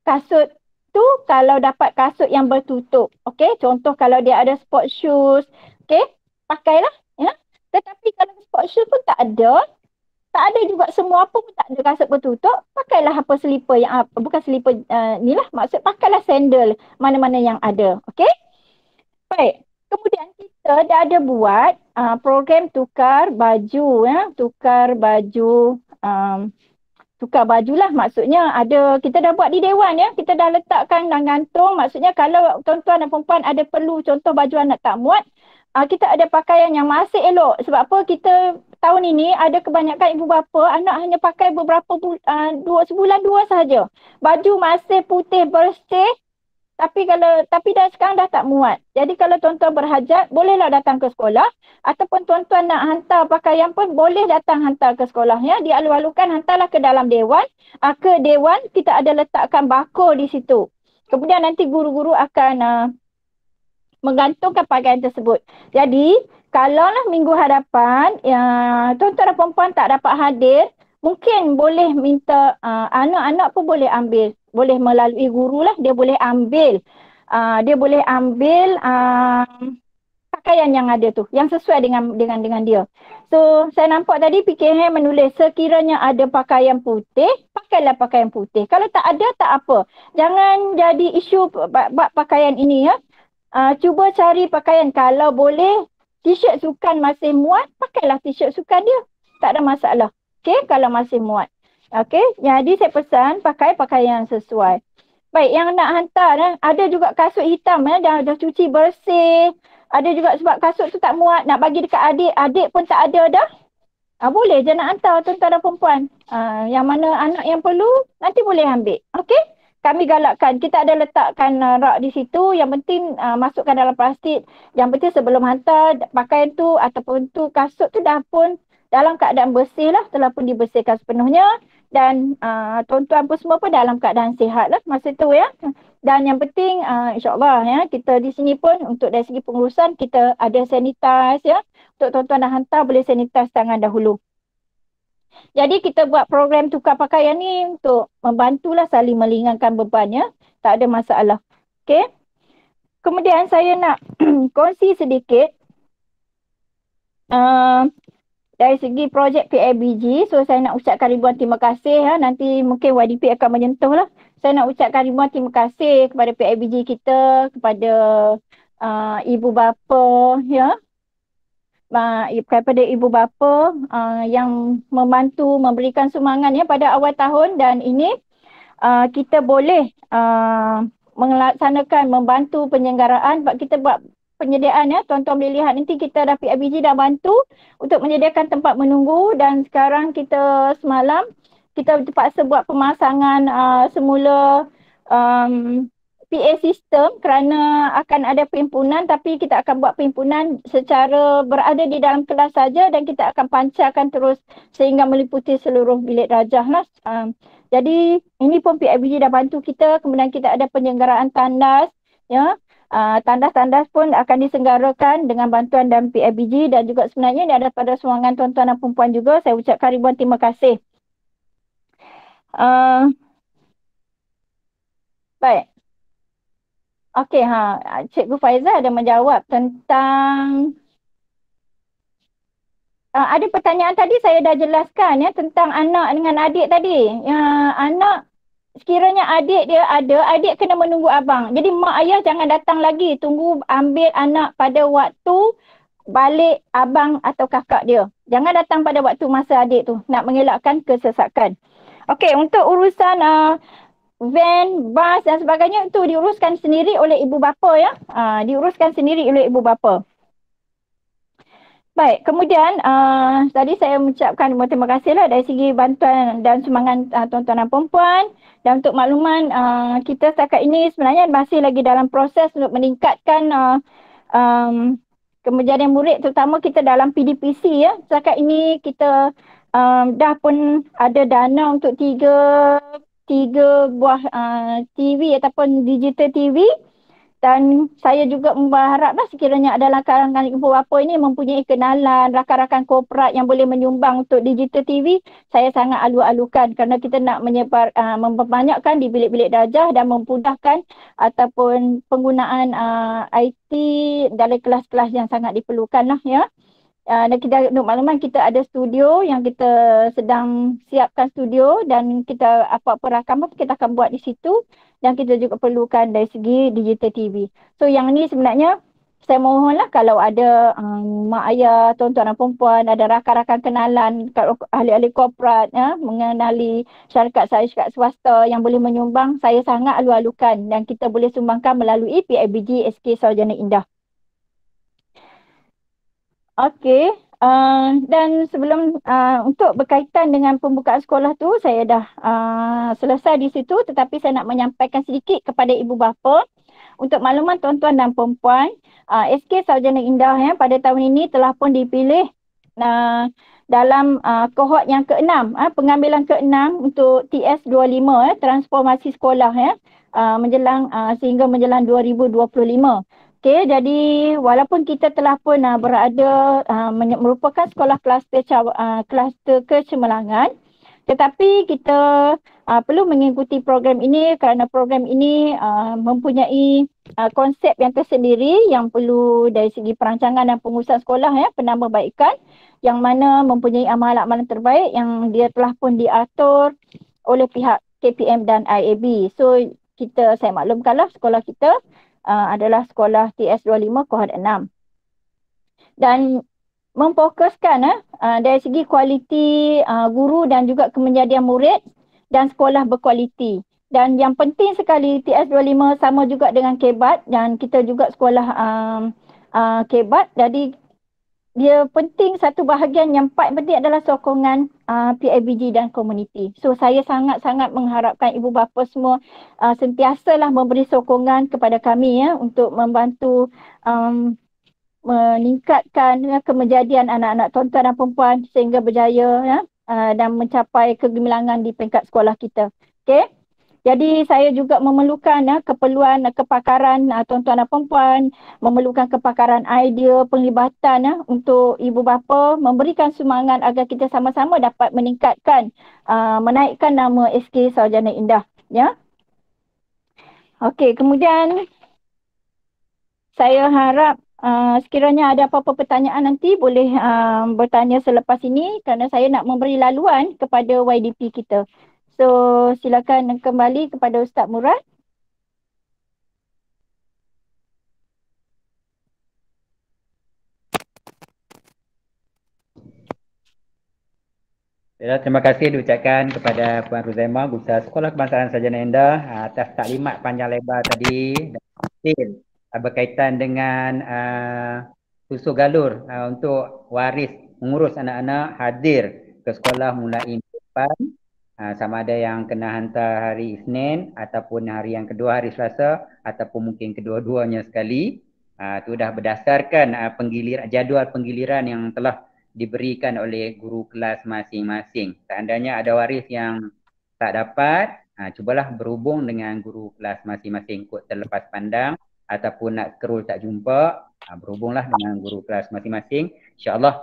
Kasut tu kalau dapat kasut yang bertutup. Okey, contoh kalau dia ada sport shoes, okey, pakailah ya. Tetapi kalau sport shoes pun tak ada juga semua pun tak ada kasut bertutup, pakailah apa slipper yang bukan slipper ni lah, maksud pakailah sandal mana-mana yang ada. Okey? Baik. Kemudian kita dah ada buat program tukar baju ya, tukar baju lah, maksudnya ada, kita dah buat di dewan ya, kita dah letakkan dan gantung, maksudnya kalau tuan-tuan dan perempuan ada perlu contoh baju anak tak muat, kita ada pakaian yang masih elok. Sebab apa, kita tahun ini ada kebanyakan ibu bapa anak hanya pakai beberapa sebulan dua sahaja. Baju masih putih bersih, Tapi dah sekarang dah tak muat. Jadi kalau tuan-tuan berhajat, bolehlah datang ke sekolah. Ataupun tuan-tuan nak hantar pakaian pun boleh datang hantar ke sekolah. Ya. Dialu-alukan, hantarlah ke dalam dewan. Ke dewan, kita ada letakkan barcode di situ. Kemudian nanti guru-guru akan menggantungkan pakaian tersebut. Jadi, kalaulah minggu hadapan, tuan-tuan dan perempuan tak dapat hadir, mungkin boleh minta, anak-anak pun boleh ambil. Boleh melalui guru lah, dia boleh ambil. Pakaian yang ada tu, yang sesuai dengan dia. So, saya nampak tadi PKH menulis, sekiranya ada pakaian putih, pakailah pakaian putih. Kalau tak ada, tak apa. Jangan jadi isu bab pakaian ini ya. Cuba cari pakaian. Kalau boleh, t-shirt sukan masih muat, pakailah t-shirt sukan dia. Tak ada masalah. Okay, kalau masih muat. Okay, jadi saya pesan pakai pakaian yang sesuai. Baik, yang nak hantar, ada juga kasut hitam, dah cuci bersih. Ada juga sebab kasut tu tak muat, nak bagi dekat adik. Adik pun tak ada dah. Boleh je nak hantar tuan-tuan dan perempuan. Yang mana anak yang perlu, nanti boleh ambil. Okay? Kami galakkan. Kita ada letakkan rak di situ. Yang penting masukkan dalam plastik. Yang penting sebelum hantar pakaian tu ataupun tu kasut tu dah pun dalam keadaan bersih lah. Telah pun dibersihkan sepenuhnya. Dan tuan-tuan pun semua pun dalam keadaan sihat lah masa tu ya. Dan yang penting insyaAllah ya, kita di sini pun untuk dari segi pengurusan kita ada sanitize ya. Untuk tuan-tuan dah hantar boleh sanitize tangan dahulu. Jadi kita buat program tukar pakaian ni untuk membantulah saling meringankan beban ya. Tak ada masalah. Okay. Kemudian saya nak kongsi sedikit dari segi projek PABG. So saya nak ucapkan ribuan terima kasih ya. Nanti mungkin YDP akan menyentuh lah. Saya nak ucapkan ribuan terima kasih kepada PABG kita, kepada ibu bapa ya. Kepada ibu bapa yang membantu memberikan sumbangan ya pada awal tahun, dan ini kita boleh melaksanakan membantu penyelenggaraan sebab kita buat penyediaan ya. Tuan-tuan boleh lihat nanti kita dah PABG dah bantu untuk menyediakan tempat menunggu, dan sekarang kita semalam kita terpaksa buat pemasangan semula PA sistem kerana akan ada perhimpunan, tapi kita akan buat perhimpunan secara berada di dalam kelas saja dan kita akan pancarkan terus sehingga meliputi seluruh bilik darjah lah. Jadi ini pun PABG dah bantu kita. Kemudian kita ada penyelenggaraan tandas ya. Tandas-tandas pun akan diselenggarakan dengan bantuan dan PABG, dan juga sebenarnya ini ada pada sumbangan tuan-tuan dan perempuan juga. Saya ucapkan ribuan terima kasih. Baik. Okey, Cikgu Faizal ada menjawab tentang ada pertanyaan tadi saya dah jelaskan ya tentang anak dengan adik tadi. Anak sekiranya adik dia ada, adik kena menunggu abang. Jadi mak ayah jangan datang lagi, tunggu ambil anak pada waktu balik abang atau kakak dia. Jangan datang pada waktu masa adik tu, nak mengelakkan kesesakan. Okey, untuk urusan van, bas dan sebagainya itu diuruskan sendiri oleh ibu bapa ya. Diuruskan sendiri oleh ibu bapa. Baik, kemudian tadi saya mengucapkan terima kasihlah dari segi bantuan dan sumbangan tuan-tuan dan perempuan. Dan untuk makluman, kita setakat ini sebenarnya masih lagi dalam proses untuk meningkatkan kemejadian murid, terutama kita dalam PDPC ya. Setakat ini kita dah pun ada dana untuk tiga buah TV ataupun digital TV, dan saya juga berharaplah sekiranya adalah kalangan ibu bapa ini mempunyai kenalan rakan-rakan korporat yang boleh menyumbang untuk digital TV. Saya sangat alu-alukan kerana kita nak memperbanyakkan di bilik-bilik darjah dan memudahkan ataupun penggunaan IT dalam kelas-kelas yang sangat diperlukan lah ya. Dan kita untuk makluman kita ada studio yang kita sedang siapkan studio, dan kita apa-apa rakaman kita akan buat di situ, dan kita juga perlukan dari segi digital TV. So yang ni sebenarnya saya mohonlah kalau ada mak ayah, tuan-tuan dan perempuan, ada rakan-rakan kenalan, ahli-ahli korporat ya, mengenali syarikat swasta yang boleh menyumbang, saya sangat alu-alukan, dan kita boleh sumbangkan melalui PABG SK Sarjana Indah. Okey, Dan sebelum untuk berkaitan dengan pembukaan sekolah tu, saya dah selesai di situ, tetapi saya nak menyampaikan sedikit kepada ibu bapa untuk makluman tuan-tuan dan puan-puan. SK Sarjana Indah pada tahun ini telah pun dipilih dalam kohort yang ke-6, pengambilan ke-6 untuk TS25 transformasi sekolah menjelang sehingga menjelang 2025. Okey, jadi walaupun kita telah pun berada merupakan sekolah kluster kecemerlangan, tetapi kita perlu mengikuti program ini kerana program ini mempunyai konsep yang tersendiri yang perlu dari segi perancangan dan pengurusan sekolah penambahbaikan yang mana mempunyai amalan-amalan terbaik yang dia telah pun diatur oleh pihak KPM dan IAB. So saya maklumkanlah sekolah kita adalah sekolah TS25 kohort 6 dan memfokuskan dari segi kualiti guru dan juga kemenjadian murid dan sekolah berkualiti. Dan yang penting sekali TS25 sama juga dengan KEBAT dan kita juga sekolah KEBAT. Jadi dia penting, satu bahagian yang paling penting adalah sokongan PIBG dan komuniti. So saya sangat-sangat mengharapkan ibu bapa semua sentiasalah memberi sokongan kepada kami untuk membantu meningkatkan kemenjadian anak-anak tuan-tuan dan perempuan sehingga berjaya dan mencapai kegemilangan di peringkat sekolah kita. Okey. Jadi saya juga memerlukan keperluan kepakaran tuan-tuan dan perempuan, memerlukan kepakaran idea, penglibatan untuk ibu bapa memberikan sumbangan agar kita sama-sama dapat meningkatkan, menaikkan nama SK Sarjana Indah. Ya. Okey, kemudian saya harap sekiranya ada apa-apa pertanyaan nanti boleh bertanya selepas ini kerana saya nak memberi laluan kepada YDP kita. So silakan kembali kepada Ustaz Murad. Terima kasih diucapkan kepada Puan Ruzaimah, Guru Sekolah Kebangsaan Sarjana Indah atas taklimat panjang lebar tadi dan detail berkaitan dengan susu galur untuk waris mengurus anak-anak hadir ke sekolah mulai minggu depan. Sama ada yang kena hantar hari Isnin ataupun hari yang kedua hari Selasa ataupun mungkin kedua-duanya sekali. Itu dah berdasarkan jadual penggiliran yang telah diberikan oleh guru kelas masing-masing. Seandainya ada waris yang tak dapat, cubalah berhubung dengan guru kelas masing-masing. Kod terlepas pandang ataupun nak scroll tak jumpa, berhubunglah dengan guru kelas masing-masing. InsyaAllah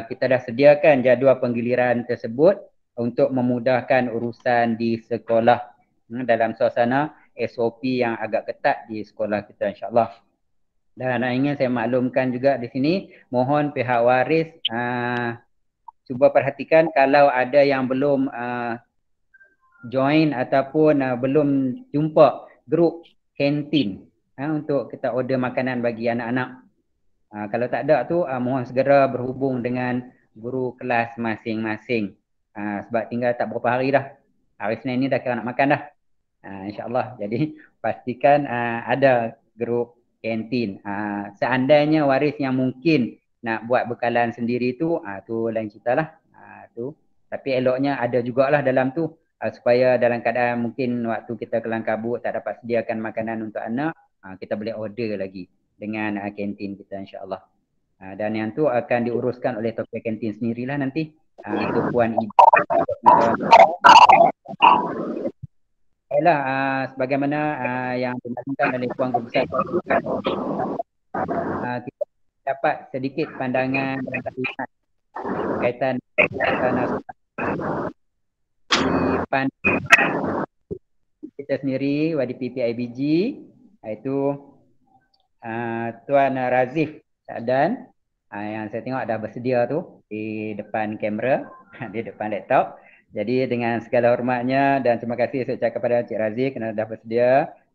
kita dah sediakan jadual penggiliran tersebut untuk memudahkan urusan di sekolah dalam suasana SOP yang agak ketat di sekolah kita, insyaAllah. Dan ingin saya maklumkan juga di sini, mohon pihak waris cuba perhatikan kalau ada yang belum join ataupun belum jumpa grup kantin untuk kita order makanan bagi anak-anak. Kalau tak ada tu, mohon segera berhubung dengan guru kelas masing-masing. Sebab tinggal tak berapa hari dah. Hari Senin ni dah kira nak makan dah. InsyaAllah. Jadi pastikan ada grup kantin. Seandainya waris yang mungkin nak buat bekalan sendiri tu, tu lain cerita lah. Tapi eloknya ada jugalah dalam tu. Supaya dalam keadaan mungkin waktu kita kelang kabut tak dapat sediakan makanan untuk anak, kita boleh order lagi dengan kantin kita, insyaAllah. Dan yang tu akan diuruskan oleh topik kantin sendirilah nanti. Itu Puan Ibu. Baiklah, sebagaimana yang dimaklumkan oleh Puan Guru Besar, kita dapat sedikit pandangan dan taklimat berkaitan dengan kita sendiri, YDP PIBG, iaitu Tuan Razif Sa'dan, yang saya tengok dah bersedia tu di depan kamera, di depan laptop. Jadi dengan segala hormatnya dan terima kasih saya ucapkan kepada Cik Razif kerana dah bersedia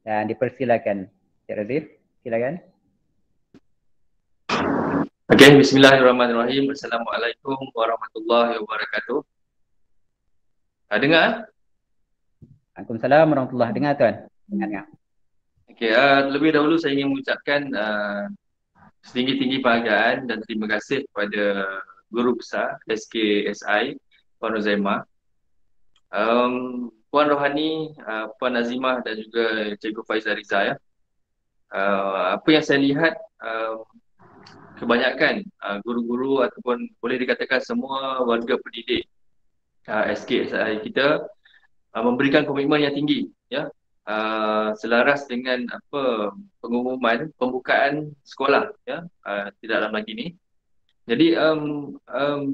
dan dipersilakan. Cik Razif, silakan. Okey, bismillahirrahmanirrahim. Assalamualaikum warahmatullahi wabarakatuh. Dengar? Waalaikumsalam warahmatullahi wabarakatuh. Dengar tuan. Dengar. Okey, terlebih dahulu saya ingin mengucapkan setinggi-tinggi penghargaan dan terima kasih kepada Guru Besar SKSI Puan Rozaimah, Puan Rohani, Puan Azimah dan juga Cikgu Faizal Riza ya. Apa yang saya lihat, kebanyakan guru-guru ataupun boleh dikatakan semua warga pendidik SKSI kita memberikan komitmen yang tinggi ya, selaras dengan apa pengumuman pembukaan sekolah ya, tidak lama lagi ni. Jadi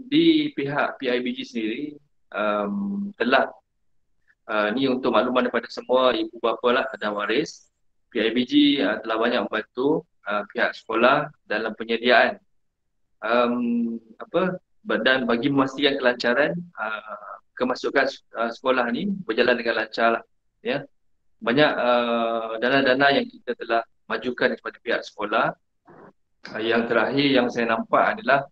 di pihak PIBG sendiri telah ni untuk makluman daripada semua ibu bapa lah dan waris, PIBG telah banyak membantu pihak sekolah dalam penyediaan dan bagi memastikan kelancaran kemasukan sekolah ni berjalan dengan lancar lah ya. Banyak dana-dana yang kita telah majukan kepada pihak sekolah. Yang terakhir yang saya nampak adalah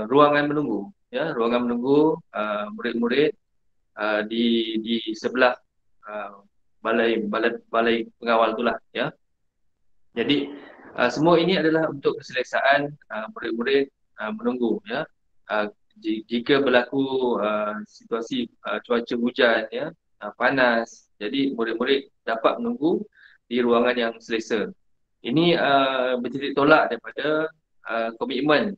ruangan menunggu ya, ruangan menunggu murid-murid di sebelah balai pengawal itulah ya. Jadi semua ini adalah untuk keselesaan murid-murid menunggu ya. Jika berlaku situasi cuaca hujan ya, panas, jadi murid-murid dapat menunggu di ruangan yang selesa. Ini bertitik tolak daripada komitmen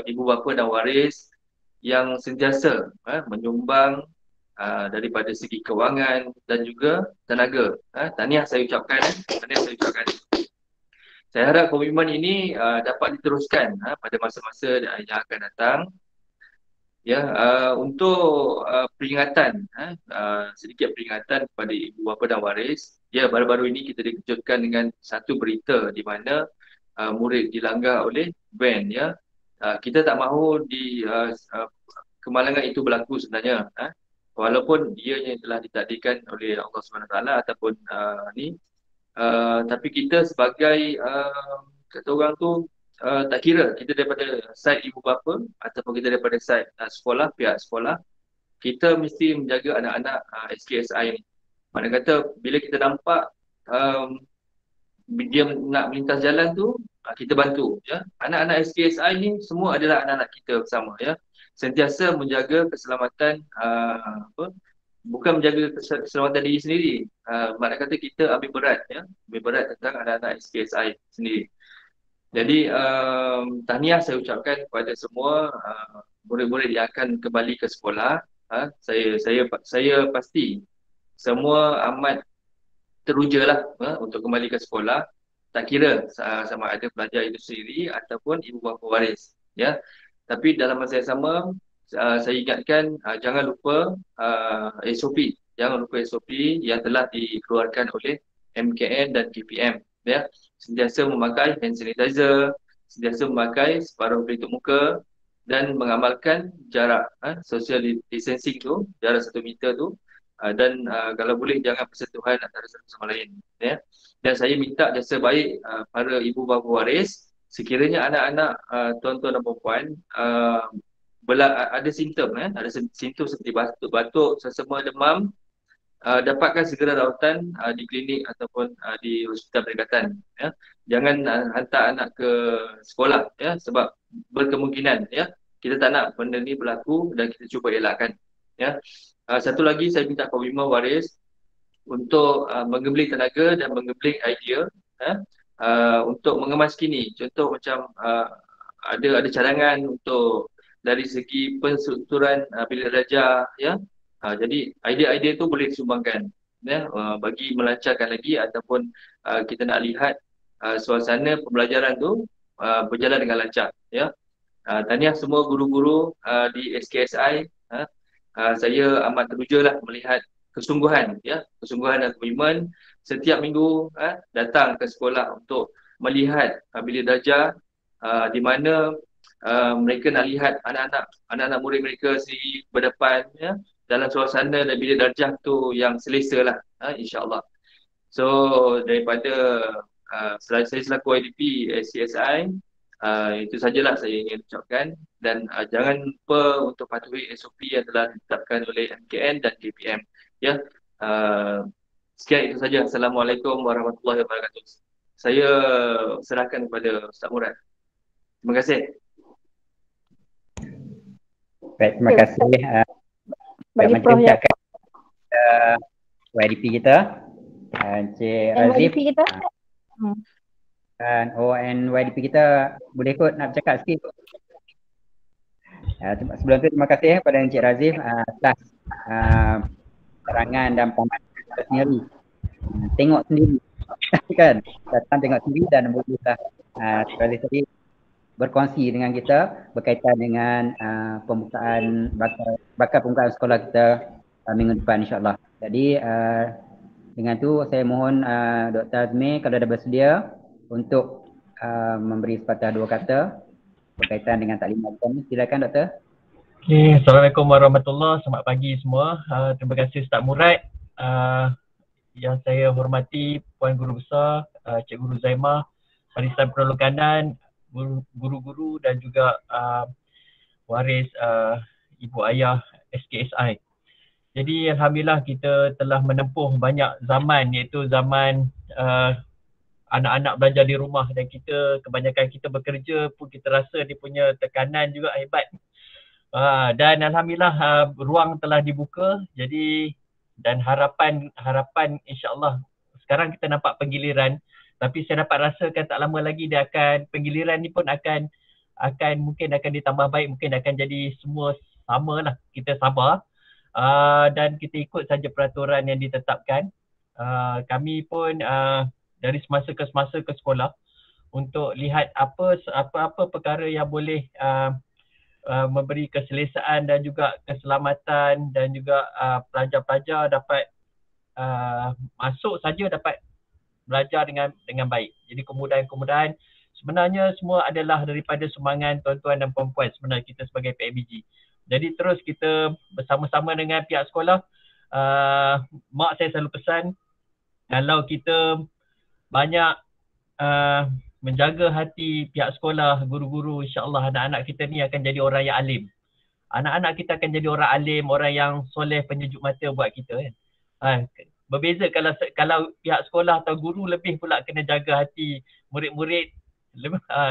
ibu bapa dan waris yang sentiasa menyumbang daripada segi kewangan dan juga tenaga. Tahniah saya ucapkan. Saya harap komitmen ini dapat diteruskan pada masa-masa yang akan datang. Ya, untuk peringatan, sedikit peringatan kepada ibu bapa dan waris. Ya, baru-baru ini kita dikejutkan dengan satu berita di mana murid dilanggar oleh van ya. Kita tak mahu kemalangan itu berlaku sebenarnya. Walaupun dia yang telah ditakdirkan oleh Allah SWT ataupun tapi kita sebagai kata orang tu tak kira kita daripada side ibu bapa ataupun kita daripada side sekolah, pihak sekolah, kita mesti menjaga anak-anak SKSI ni. Mana kata bila kita nampak dia nak melintas jalan tu, kita bantu ya. Anak-anak SKSI ni semua adalah anak-anak kita bersama ya. Sentiasa menjaga keselamatan bukan menjaga keselamatan diri sendiri. Makna kata kita ambil berat ya, ambil berat tentang anak-anak SKSI sendiri. Jadi tahniah saya ucapkan kepada semua murid-murid yang akan kembali ke sekolah. Saya pasti semua amat terujalah untuk kembali ke sekolah. Tak kira sama ada pelajar itu sendiri ataupun ibu bapa waris ya. Tapi dalam masa yang sama saya ingatkan jangan lupa SOP. Jangan lupa SOP yang telah dikeluarkan oleh MKN dan KPM ya. Sentiasa memakai hand sanitizer, sentiasa memakai separuh pelitup muka dan mengamalkan jarak social distancing tu, jarak 1 meter tu, dan kalau boleh jangan persentuhan antara satu sama lain ya. Dan saya minta jasa baik para ibu bapa waris, sekiranya anak-anak tuan-tuan dan puan ada simptom ada simptom seperti batuk, sesama demam, dapatkan segera rawatan di klinik ataupun di hospital berdekatan ya. Jangan hantar anak ke sekolah ya, sebab berkemungkinan ya kita tak nak benda ni berlaku dan kita cuba elakkan ya. Satu lagi saya minta komitmen waris untuk menggembling tenaga dan menggembling idea untuk mengemas kini. Contoh macam ada cadangan untuk dari segi penstrukturan bilik darjah ya. Jadi idea-idea tu boleh disumbangkan ya, bagi melancarkan lagi ataupun kita nak lihat suasana pembelajaran tu berjalan dengan lancar ya. Tahniah semua guru-guru di SKSI. Saya amat terujalah melihat kesungguhan ya, kesungguhan dan komitmen setiap minggu datang ke sekolah untuk melihat bilik darjah di mana mereka nak lihat anak-anak murid mereka sendiri berdepan ya, dalam suasana dan bilik darjah tu yang selesa lah insya-Allah. So daripada saya selaku IDP SCSI, itu sajalah saya ingin ucapkan dan jangan lupa untuk patuhi SOP yang telah ditetapkan oleh MKN dan KPM ya. Sekian itu saja. Assalamualaikum warahmatullahi wabarakatuh. Saya serahkan kepada Ustaz Murad. Terima kasih. Baik, terima Okay, kasih. bagi Mari kita Prof yang ucapkan YDP kita, Encik Razif YDP kita. dan ONYDP kita boleh ikut nak bercakap sikit. Sebelum tu terima kasih kepada Encik Razif atas terangan dan pemahaman kita sendiri. Tengok sendiri kan, datang tengok sendiri dan bolehlah Razif tadi berkongsi dengan kita berkaitan dengan pembukaan bakal pembukaan sekolah kita minggu depan insya-Allah. Jadi dengan tu saya mohon Dr. Azmi kalau dah bersedia untuk memberi sepatah dua kata berkaitan dengan taklimat kita ni. Silakan Doktor. Okay, Assalamualaikum warahmatullahi wabarakatuh. Selamat pagi semua. Terima kasih Ustaz Murad. Yang saya hormati Puan Guru Besar, Cik Guru Zaimah, Barisan Penolong Kanan, guru-guru dan juga waris ibu ayah SKSI. Jadi alhamdulillah kita telah menempuh banyak zaman, iaitu zaman anak-anak belajar di rumah, dan kebanyakan kita bekerja pun kita rasa dia punya tekanan juga hebat. Dan alhamdulillah ruang telah dibuka, jadi dan harapan insya-Allah sekarang kita nampak penggiliran, tapi saya dapat rasakan tak lama lagi dia akan, penggiliran ni pun akan mungkin akan ditambah baik, mungkin akan jadi semua sama lah, kita sabar dan kita ikut saja peraturan yang ditetapkan. Kami pun dari semasa ke semasa ke sekolah untuk lihat apa perkara yang boleh memberi keselesaan dan juga keselamatan, dan juga pelajar-pelajar dapat masuk saja dapat belajar dengan baik. Jadi kemudahan-kemudahan sebenarnya semua adalah daripada sumbangan tuan-tuan dan puan-puan sebenarnya kita sebagai PIBG. Jadi terus kita bersama-sama dengan pihak sekolah. Mak saya selalu pesan, kalau kita banyak menjaga hati pihak sekolah, guru-guru, insya-Allah anak-anak kita ni akan jadi orang yang alim. Anak-anak kita akan jadi orang alim, orang yang soleh, penyejuk mata buat kita kan. Berbeza kalau pihak sekolah atau guru lebih pula kena jaga hati murid-murid,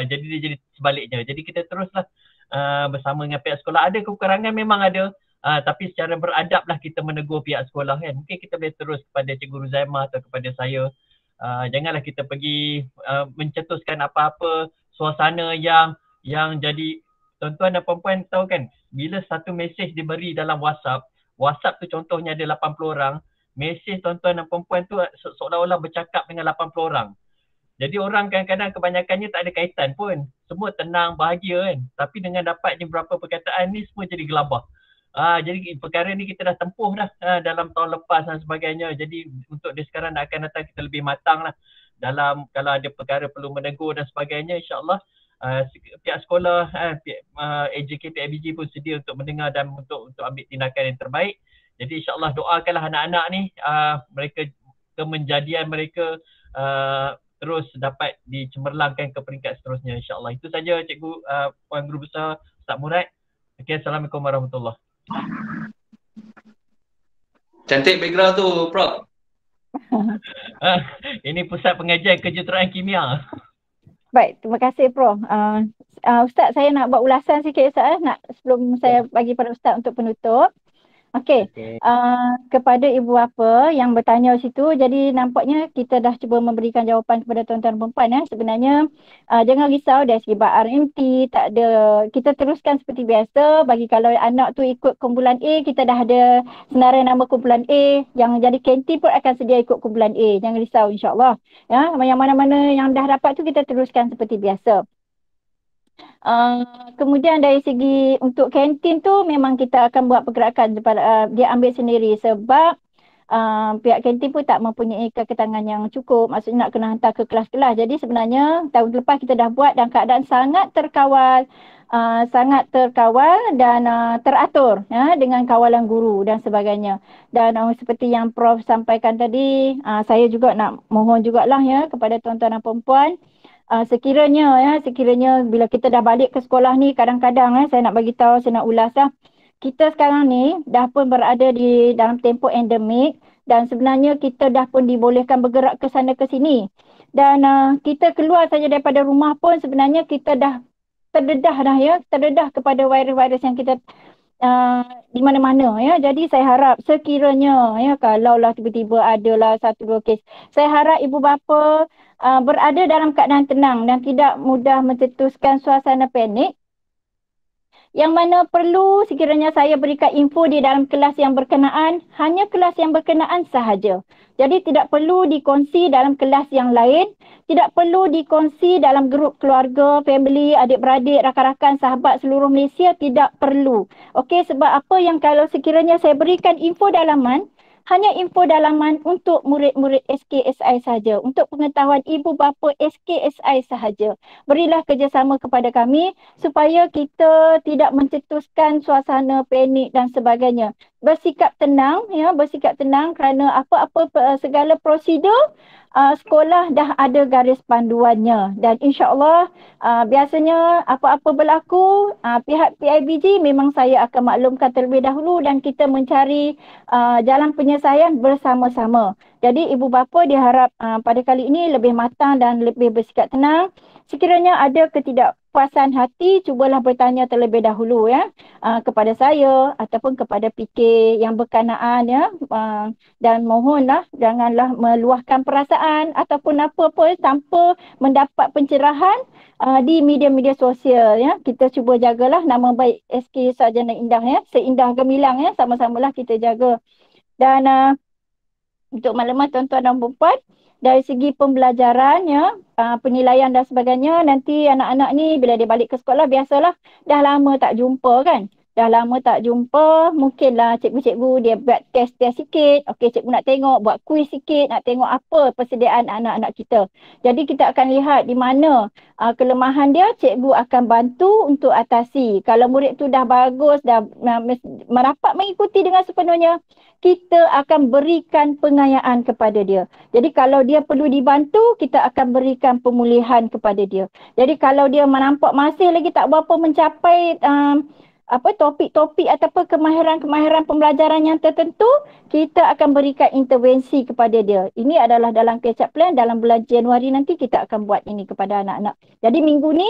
jadi dia jadi sebaliknya. Jadi kita teruslah bersama dengan pihak sekolah. Ada kekurangan memang ada, tapi secara beradablah kita menegur pihak sekolah kan. Mungkin kita boleh terus kepada Cik Guru Zaimah atau kepada saya. Janganlah kita pergi mencetuskan apa-apa suasana yang jadi, tuan-tuan dan puan-puan tahu kan, bila satu mesej diberi dalam WhatsApp tu contohnya ada 80 orang, mesej tuan-tuan dan puan-puan tu seolah-olah bercakap dengan 80 orang. Jadi orang kadang-kadang kebanyakannya tak ada kaitan pun, semua tenang, bahagia kan, tapi dengan dapatnya beberapa perkataan ni semua jadi gelabah. Jadi perkara ni kita dah tempuh dah dalam tahun lepas dan sebagainya. Jadi untuk dia sekarang akan datang kita lebih matang lah dalam kalau ada perkara perlu menegur dan sebagainya, insya-Allah pihak sekolah, AJK PIBG pun sedia untuk mendengar dan untuk ambil tindakan yang terbaik. Jadi insya-Allah doakanlah anak-anak ni mereka, kemenjadian mereka terus dapat dicemerlangkan ke peringkat seterusnya, insya-Allah. Itu saja Cikgu Puan Guru Besar Ustaz Murad. Okay, Assalamualaikum warahmatullahi. Cantik background tu, Prof. Ini pusat pengajian kejuruteraan kimia. Baik, terima kasih Prof. Ustaz, saya nak buat ulasan sikit Ustaz sebelum saya bagi pada Ustaz untuk penutup. Okey, kepada ibu bapa yang bertanya situ, jadi nampaknya kita dah cuba memberikan jawapan kepada tuan-tuan dan puan sebenarnya jangan risau dari segi RMT, tak ada, kita teruskan seperti biasa. Bagi kalau anak tu ikut kumpulan A, kita dah ada senarai nama kumpulan A, yang jadi kantin pun akan sedia ikut kumpulan A. Jangan risau, insya-Allah. Ya, yang mana-mana yang dah dapat tu kita teruskan seperti biasa. Kemudian dari segi untuk kantin tu memang kita akan buat pergerakan dia ambil sendiri sebab pihak kantin pun tak mempunyai keketangan yang cukup, maksudnya nak kena hantar ke kelas-kelas. Jadi sebenarnya tahun lepas kita dah buat dan keadaan sangat terkawal dan teratur dengan kawalan guru dan sebagainya. Dan seperti yang Prof sampaikan tadi, saya juga nak mohon jugalah kepada tuan-tuan dan puan-puan, sekiranya bila kita dah balik ke sekolah ni, kadang-kadang saya nak bagi tahu, saya nak ulas kita sekarang ni dah pun berada di dalam tempoh endemik, dan sebenarnya kita dah pun dibolehkan bergerak ke sana ke sini, dan kita keluar saja daripada rumah pun sebenarnya kita dah terdedah kepada virus-virus yang kita di mana-mana ya. Jadi saya harap sekiranya ya kalaulah tiba-tiba adalah 1-2 kes, saya harap ibu bapa berada dalam keadaan tenang dan tidak mudah mencetuskan suasana panik. Yang mana perlu sekiranya saya berikan info di dalam kelas yang berkenaan, hanya kelas yang berkenaan sahaja. Jadi tidak perlu dikongsi dalam kelas yang lain, tidak perlu dikongsi dalam grup keluarga, family, adik-beradik, rakan-rakan, sahabat seluruh Malaysia, tidak perlu. Okey, sebab apa yang kalau sekiranya saya berikan info dalaman, hanya info dalaman untuk murid-murid SKSI sahaja, untuk pengetahuan ibu bapa SKSI sahaja. Berilah kerjasama kepada kami supaya kita tidak mencetuskan suasana panik dan sebagainya. Bersikap tenang ya, bersikap tenang kerana apa-apa segala prosedur sekolah dah ada garis panduannya, dan insya-Allah biasanya apa-apa berlaku pihak PIBG memang saya akan maklumkan terlebih dahulu dan kita mencari jalan penyelesaian bersama-sama. Jadi ibu bapa diharap pada kali ini lebih matang dan lebih bersikap tenang. Sekiranya ada ketidakpuasan hati, cubalah bertanya terlebih dahulu ya kepada saya ataupun kepada PK yang berkenaan ya, dan mohonlah janganlah meluahkan perasaan ataupun apa-apa tanpa mendapat pencerahan di media-media sosial ya. Kita cuba jagalah nama baik SK Sarjana Indah ya, seindah gemilang ya, sama-samalah kita jaga. Dan untuk maklumat tuan-tuan dan puan, dari segi pembelajaran ya, penilaian dan sebagainya, nanti anak-anak ni bila dia balik ke sekolah biasalah dah lama tak jumpa kan. Dah lama tak jumpa, mungkinlah cikgu-cikgu dia buat test-test sikit. Okey, cikgu nak tengok, buat kuis sikit, nak tengok apa persediaan anak-anak kita. Jadi kita akan lihat di mana kelemahan dia, cikgu akan bantu untuk atasi. Kalau murid tu dah bagus, dah merapat mengikuti dengan sepenuhnya, kita akan berikan pengayaan kepada dia. Jadi kalau dia perlu dibantu, kita akan berikan pemulihan kepada dia. Jadi kalau dia menampak masih lagi tak berapa mencapai topik-topik ataupun kemahiran-kemahiran pembelajaran yang tertentu, kita akan berikan intervensi kepada dia. Ini adalah dalam catch-up plan, dalam bulan Januari nanti kita akan buat ini kepada anak-anak. Jadi minggu ni,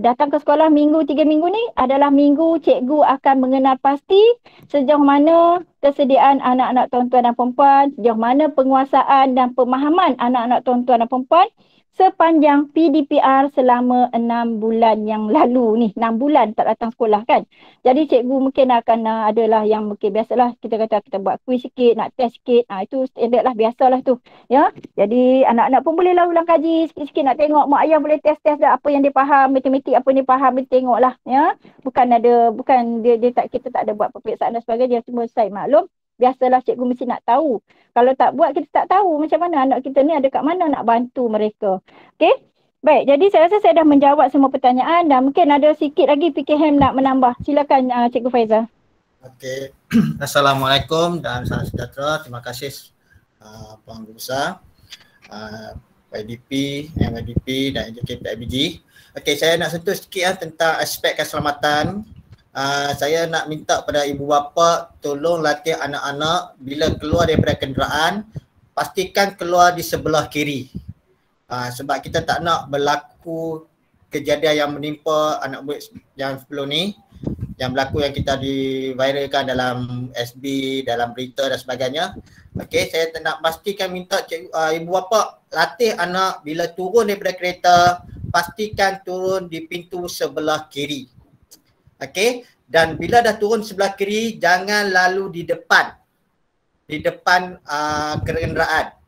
datang ke sekolah 3 minggu ni adalah minggu cikgu akan mengenal pasti sejauh mana kesediaan anak-anak tuan-tuan dan perempuan, sejauh mana penguasaan dan pemahaman anak-anak tuan-tuan dan perempuan sepanjang PDPR selama 6 bulan yang lalu ni. 6 bulan tak datang sekolah kan. Jadi cikgu mungkin akan adalah yang mungkin biasalah kita kata kita buat kuis sikit, nak test sikit. Itu standard lah, biasalah tu. Ya. Jadi anak-anak pun bolehlah ulang kaji sikit-sikit, nak tengok mak ayah boleh test-test dah apa yang dia faham, matematik apa yang dia faham, dia tengoklah ya. Bukan dia tak, kita tak ada buat peperiksaan dan sebagainya, cuma saya maklum. Biasalah cikgu mesti nak tahu. Kalau tak buat, kita tak tahu macam mana anak kita ni ada kat mana nak bantu mereka. Okey? Baik, jadi saya rasa saya dah menjawab semua pertanyaan dan mungkin ada sikit lagi PKM nak menambah. Silakan Cikgu Faizal. Okey. Assalamualaikum dan salam sejahtera. Terima kasih Puan Guru Besar, YDP, MYDP dan PIBG. Okey, saya nak sentuh sikit tentang aspek keselamatan. Saya nak minta pada ibu bapa tolong latih anak-anak bila keluar daripada kenderaan, pastikan keluar di sebelah kiri. Sebab kita tak nak berlaku kejadian yang menimpa anak murid yang sebelum ni, yang berlaku yang kita diviralkan dalam SB, dalam berita dan sebagainya. Okey, saya nak pastikan minta ibu bapa latih anak bila turun daripada kereta, pastikan turun di pintu sebelah kiri. Okey, dan bila dah turun sebelah kiri, jangan lalu di depan kenderaan.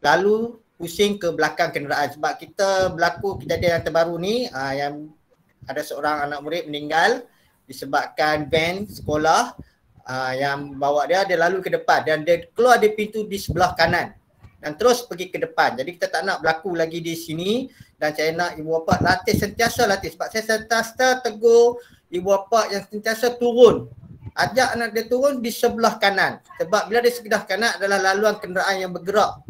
Lalu pusing ke belakang kenderaan sebab kita berlaku kejadian yang terbaru ni, yang ada seorang anak murid meninggal disebabkan van sekolah yang bawa dia lalu ke depan dan dia keluar di pintu di sebelah kanan dan terus pergi ke depan. Jadi kita tak nak berlaku lagi di sini dan saya nak ibu bapa sentiasa latih sebab saya sentiasa tegur ibu bapa yang sentiasa turun. Ajak anak dia turun di sebelah kanan. Sebab bila di sebelah kanan adalah laluan kenderaan yang bergerak.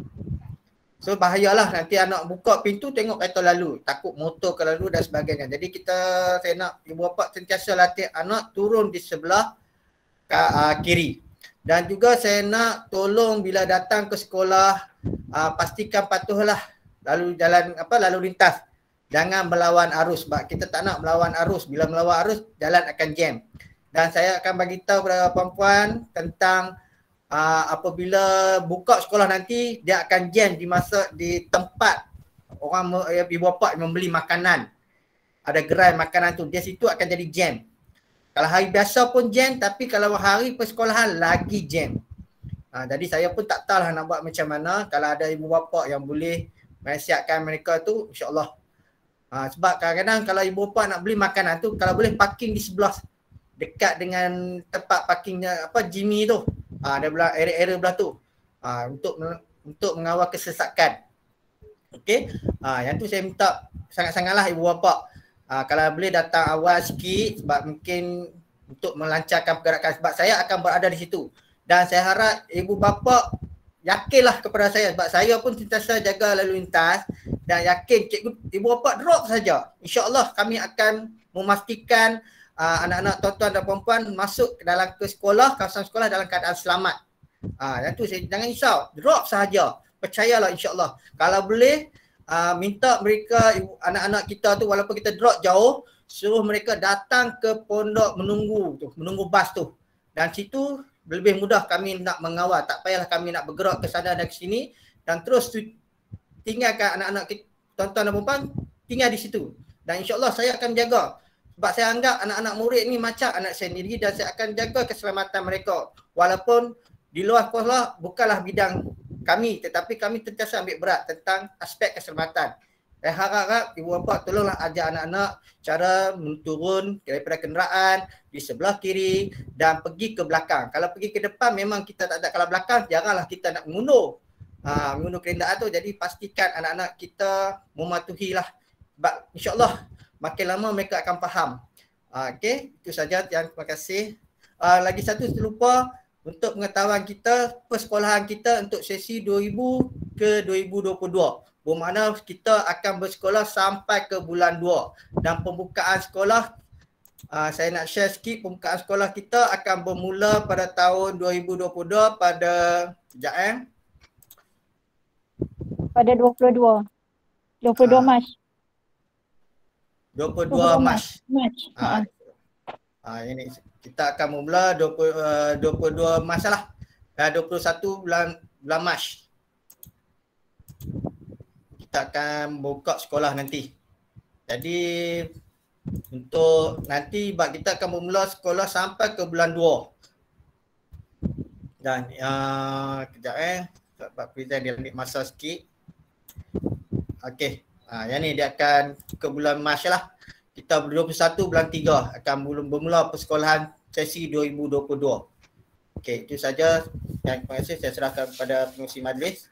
So bahayalah nanti anak buka pintu tengok kereta lalu. Takut motor ke lalu dan sebagainya. Jadi saya nak ibu bapa sentiasa latih anak turun di sebelah kiri. Dan juga saya nak tolong bila datang ke sekolah pastikan patuhlah lalu lintas. Jangan melawan arus sebab kita tak nak melawan arus. Bila melawan arus, jalan akan jam. Dan saya akan bagi tahu kepada puan-puan tentang apabila buka sekolah nanti dia akan jam di tempat orang ibu bapa membeli makanan. Ada gerai makanan tu, dia situ akan jadi jam. Kalau hari biasa pun jam, tapi kalau hari persekolahan lagi jam. Jadi saya pun tak tahulah nak buat macam mana. Kalau ada ibu bapa yang boleh menasihatkan mereka tu, insya-Allah. Sebab kadang-kadang kalau ibu bapa nak beli makanan tu, kalau boleh parking di sebelah dekat dengan tempat parkingnya Jimmy tu. Ada belah area belah tu. Untuk mengawal kesesakan. Okey. Yang tu saya minta sangat-sangatlah ibu bapa. Kalau boleh datang awal sikit sebab mungkin untuk melancarkan pergerakan, sebab saya akan berada di situ. Dan saya harap ibu bapa yakinlah kepada saya, sebab saya pun sentiasa jaga lalu lintas dan yakin cikgu ibu bapa drop saja. InsyaAllah kami akan memastikan anak-anak tuan-tuan dan puan-puan masuk ke dalam sekolah, kawasan sekolah dalam keadaan selamat. Yang tu saya jangan risau, drop sahaja. Percayalah insya-Allah. Kalau boleh minta mereka anak-anak kita tu walaupun kita drop jauh, suruh mereka datang ke pondok menunggu bas tu. Dan situ lebih mudah kami nak mengawal. Tak payahlah kami nak bergerak ke sana dan ke sini dan terus tinggalkan anak-anak kita, tuan-tuan dan puan tinggal di situ. Dan insya-Allah saya akan jaga. Sebab saya anggap anak-anak murid ni macam anak saya sendiri dan saya akan jaga keselamatan mereka. Walaupun di luar sekolah bukanlah bidang kami, tetapi kami sentiasa ambil berat tentang aspek keselamatan. Saya harap ibu bapa tolonglah ajar anak-anak cara turun daripada kenderaan di sebelah kiri dan pergi ke belakang. Kalau pergi ke depan memang kita tak ada, kalau belakang jaranglah kita nak mengundur kenderaan tu. Jadi pastikan anak-anak kita mematuhilah. Sebab insya-Allah makin lama mereka akan faham. Okey, itu saja. Terima kasih. Lagi satu terlupa. Untuk pengetahuan kita, persekolahan kita untuk sesi 2000 ke 2022. Bermakna kita akan bersekolah sampai ke bulan 2. Dan pembukaan sekolah, saya nak share sikit, pembukaan sekolah kita akan bermula pada tahun 2022 pada, pada 22 Mac. 22 Mac. Ini kita akan memula 22 Mac lah. 21 bulan Mac. Kita akan buka sekolah nanti. Jadi untuk nanti kita akan memula sekolah sampai ke bulan 2. Dan kejap sebab present dia ambil masa sikit. Okey. Yang ni dia akan ke bulan Mac lah. Kita 21 bulan 3 akan bermula persekolahan sesi 2022. Okey, itu saja. Dan terima kasih, saya serahkan kepada pengerusi majlis.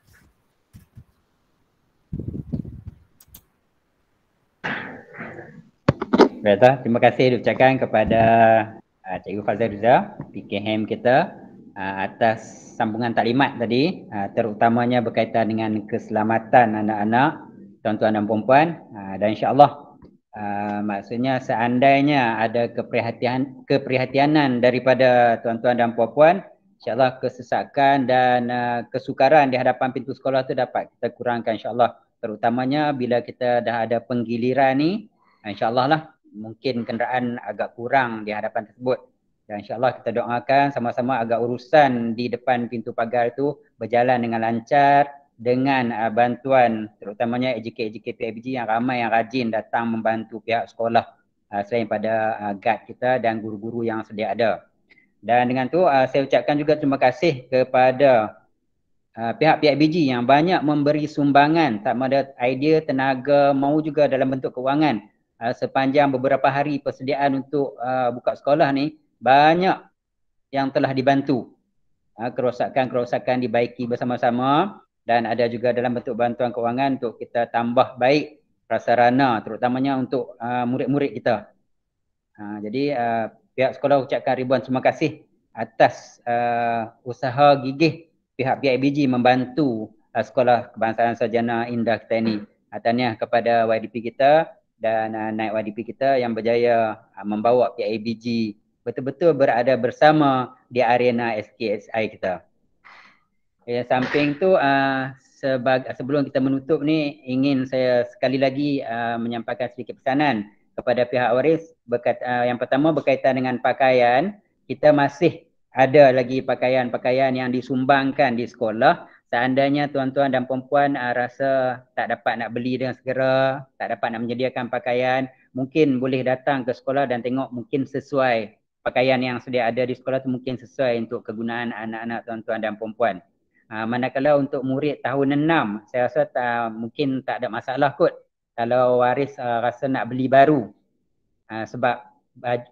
Baiklah, terima kasih diucapkan kepada Cikgu Fazal Riza, PKM kita atas sambungan taklimat tadi, terutamanya berkaitan dengan keselamatan anak-anak, tuan-tuan dan puan-puan, dan insya-Allah maksudnya seandainya ada keprihatinan daripada tuan-tuan dan puan-puan, insya-Allah kesesakan dan kesukaran di hadapan pintu sekolah tu dapat kita kurangkan insya-Allah, terutamanya bila kita dah ada penggiliran ni, insya-Allah lah mungkin kenderaan agak kurang di hadapan tersebut. Dan insya-Allah kita doakan sama-sama agar urusan di depan pintu pagar itu berjalan dengan lancar, dengan bantuan terutamanya AJK PIBG yang ramai yang rajin datang membantu pihak sekolah selain pada guard kita dan guru-guru yang sedia ada. Dan dengan tu saya ucapkan juga terima kasih kepada pihak PIBG yang banyak memberi sumbangan, tak ada idea, tenaga, mau juga dalam bentuk kewangan. Sepanjang beberapa hari persediaan untuk buka sekolah ni, banyak yang telah dibantu. Kerosakan-kerosakan dibaiki bersama-sama. Dan ada juga dalam bentuk bantuan kewangan untuk kita tambah baik prasarana terutamanya untuk murid-murid kita. Jadi pihak sekolah ucapkan ribuan terima kasih atas usaha gigih pihak PIBG membantu Sekolah Kebangsaan Sarjana Indah kita ini. Tahniah kepada YDP kita dan naib YDP kita yang berjaya membawa PIBG betul-betul berada bersama di arena SKSI kita. Samping tu sebelum kita menutup ni, ingin saya sekali lagi menyampaikan sedikit pesanan kepada pihak waris yang pertama berkaitan dengan pakaian. Kita masih ada lagi pakaian-pakaian yang disumbangkan di sekolah. Seandainya tuan-tuan dan puan-puan rasa tak dapat nak beli dengan segera, tak dapat nak menyediakan pakaian, mungkin boleh datang ke sekolah dan tengok mungkin sesuai pakaian yang sedia ada di sekolah tu mungkin sesuai untuk kegunaan anak-anak tuan-tuan dan puan-puan. Manakala untuk murid tahun 6, saya rasa mungkin tak ada masalah kot kalau waris rasa nak beli baru. Sebab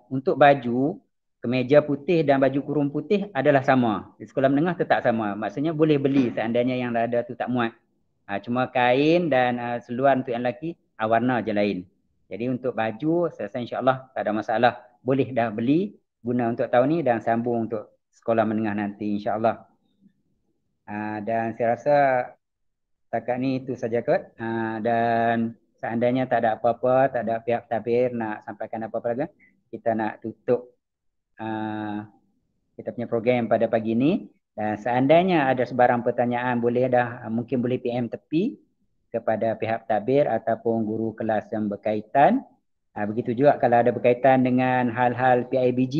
untuk baju, kemeja putih dan baju kurung putih adalah sama. Di sekolah menengah tetap sama. Maksudnya boleh beli seandainya yang ada tu tak muat. Cuma kain dan seluar untuk yang lelaki warna je lain. Jadi untuk baju saya rasa insya-Allah tak ada masalah. Boleh dah beli guna untuk tahun ni dan sambung untuk sekolah menengah nanti insya-Allah. Dan saya rasa setakat ni itu saja kot. Dan seandainya tak ada apa-apa, tak ada pihak tabir nak sampaikan apa-apa lagi, kita nak tutup kita punya program pada pagi ni. Dan seandainya ada sebarang pertanyaan boleh mungkin boleh PM tepi kepada pihak tabir ataupun guru kelas yang berkaitan. Begitu juga kalau ada berkaitan dengan hal-hal PIBG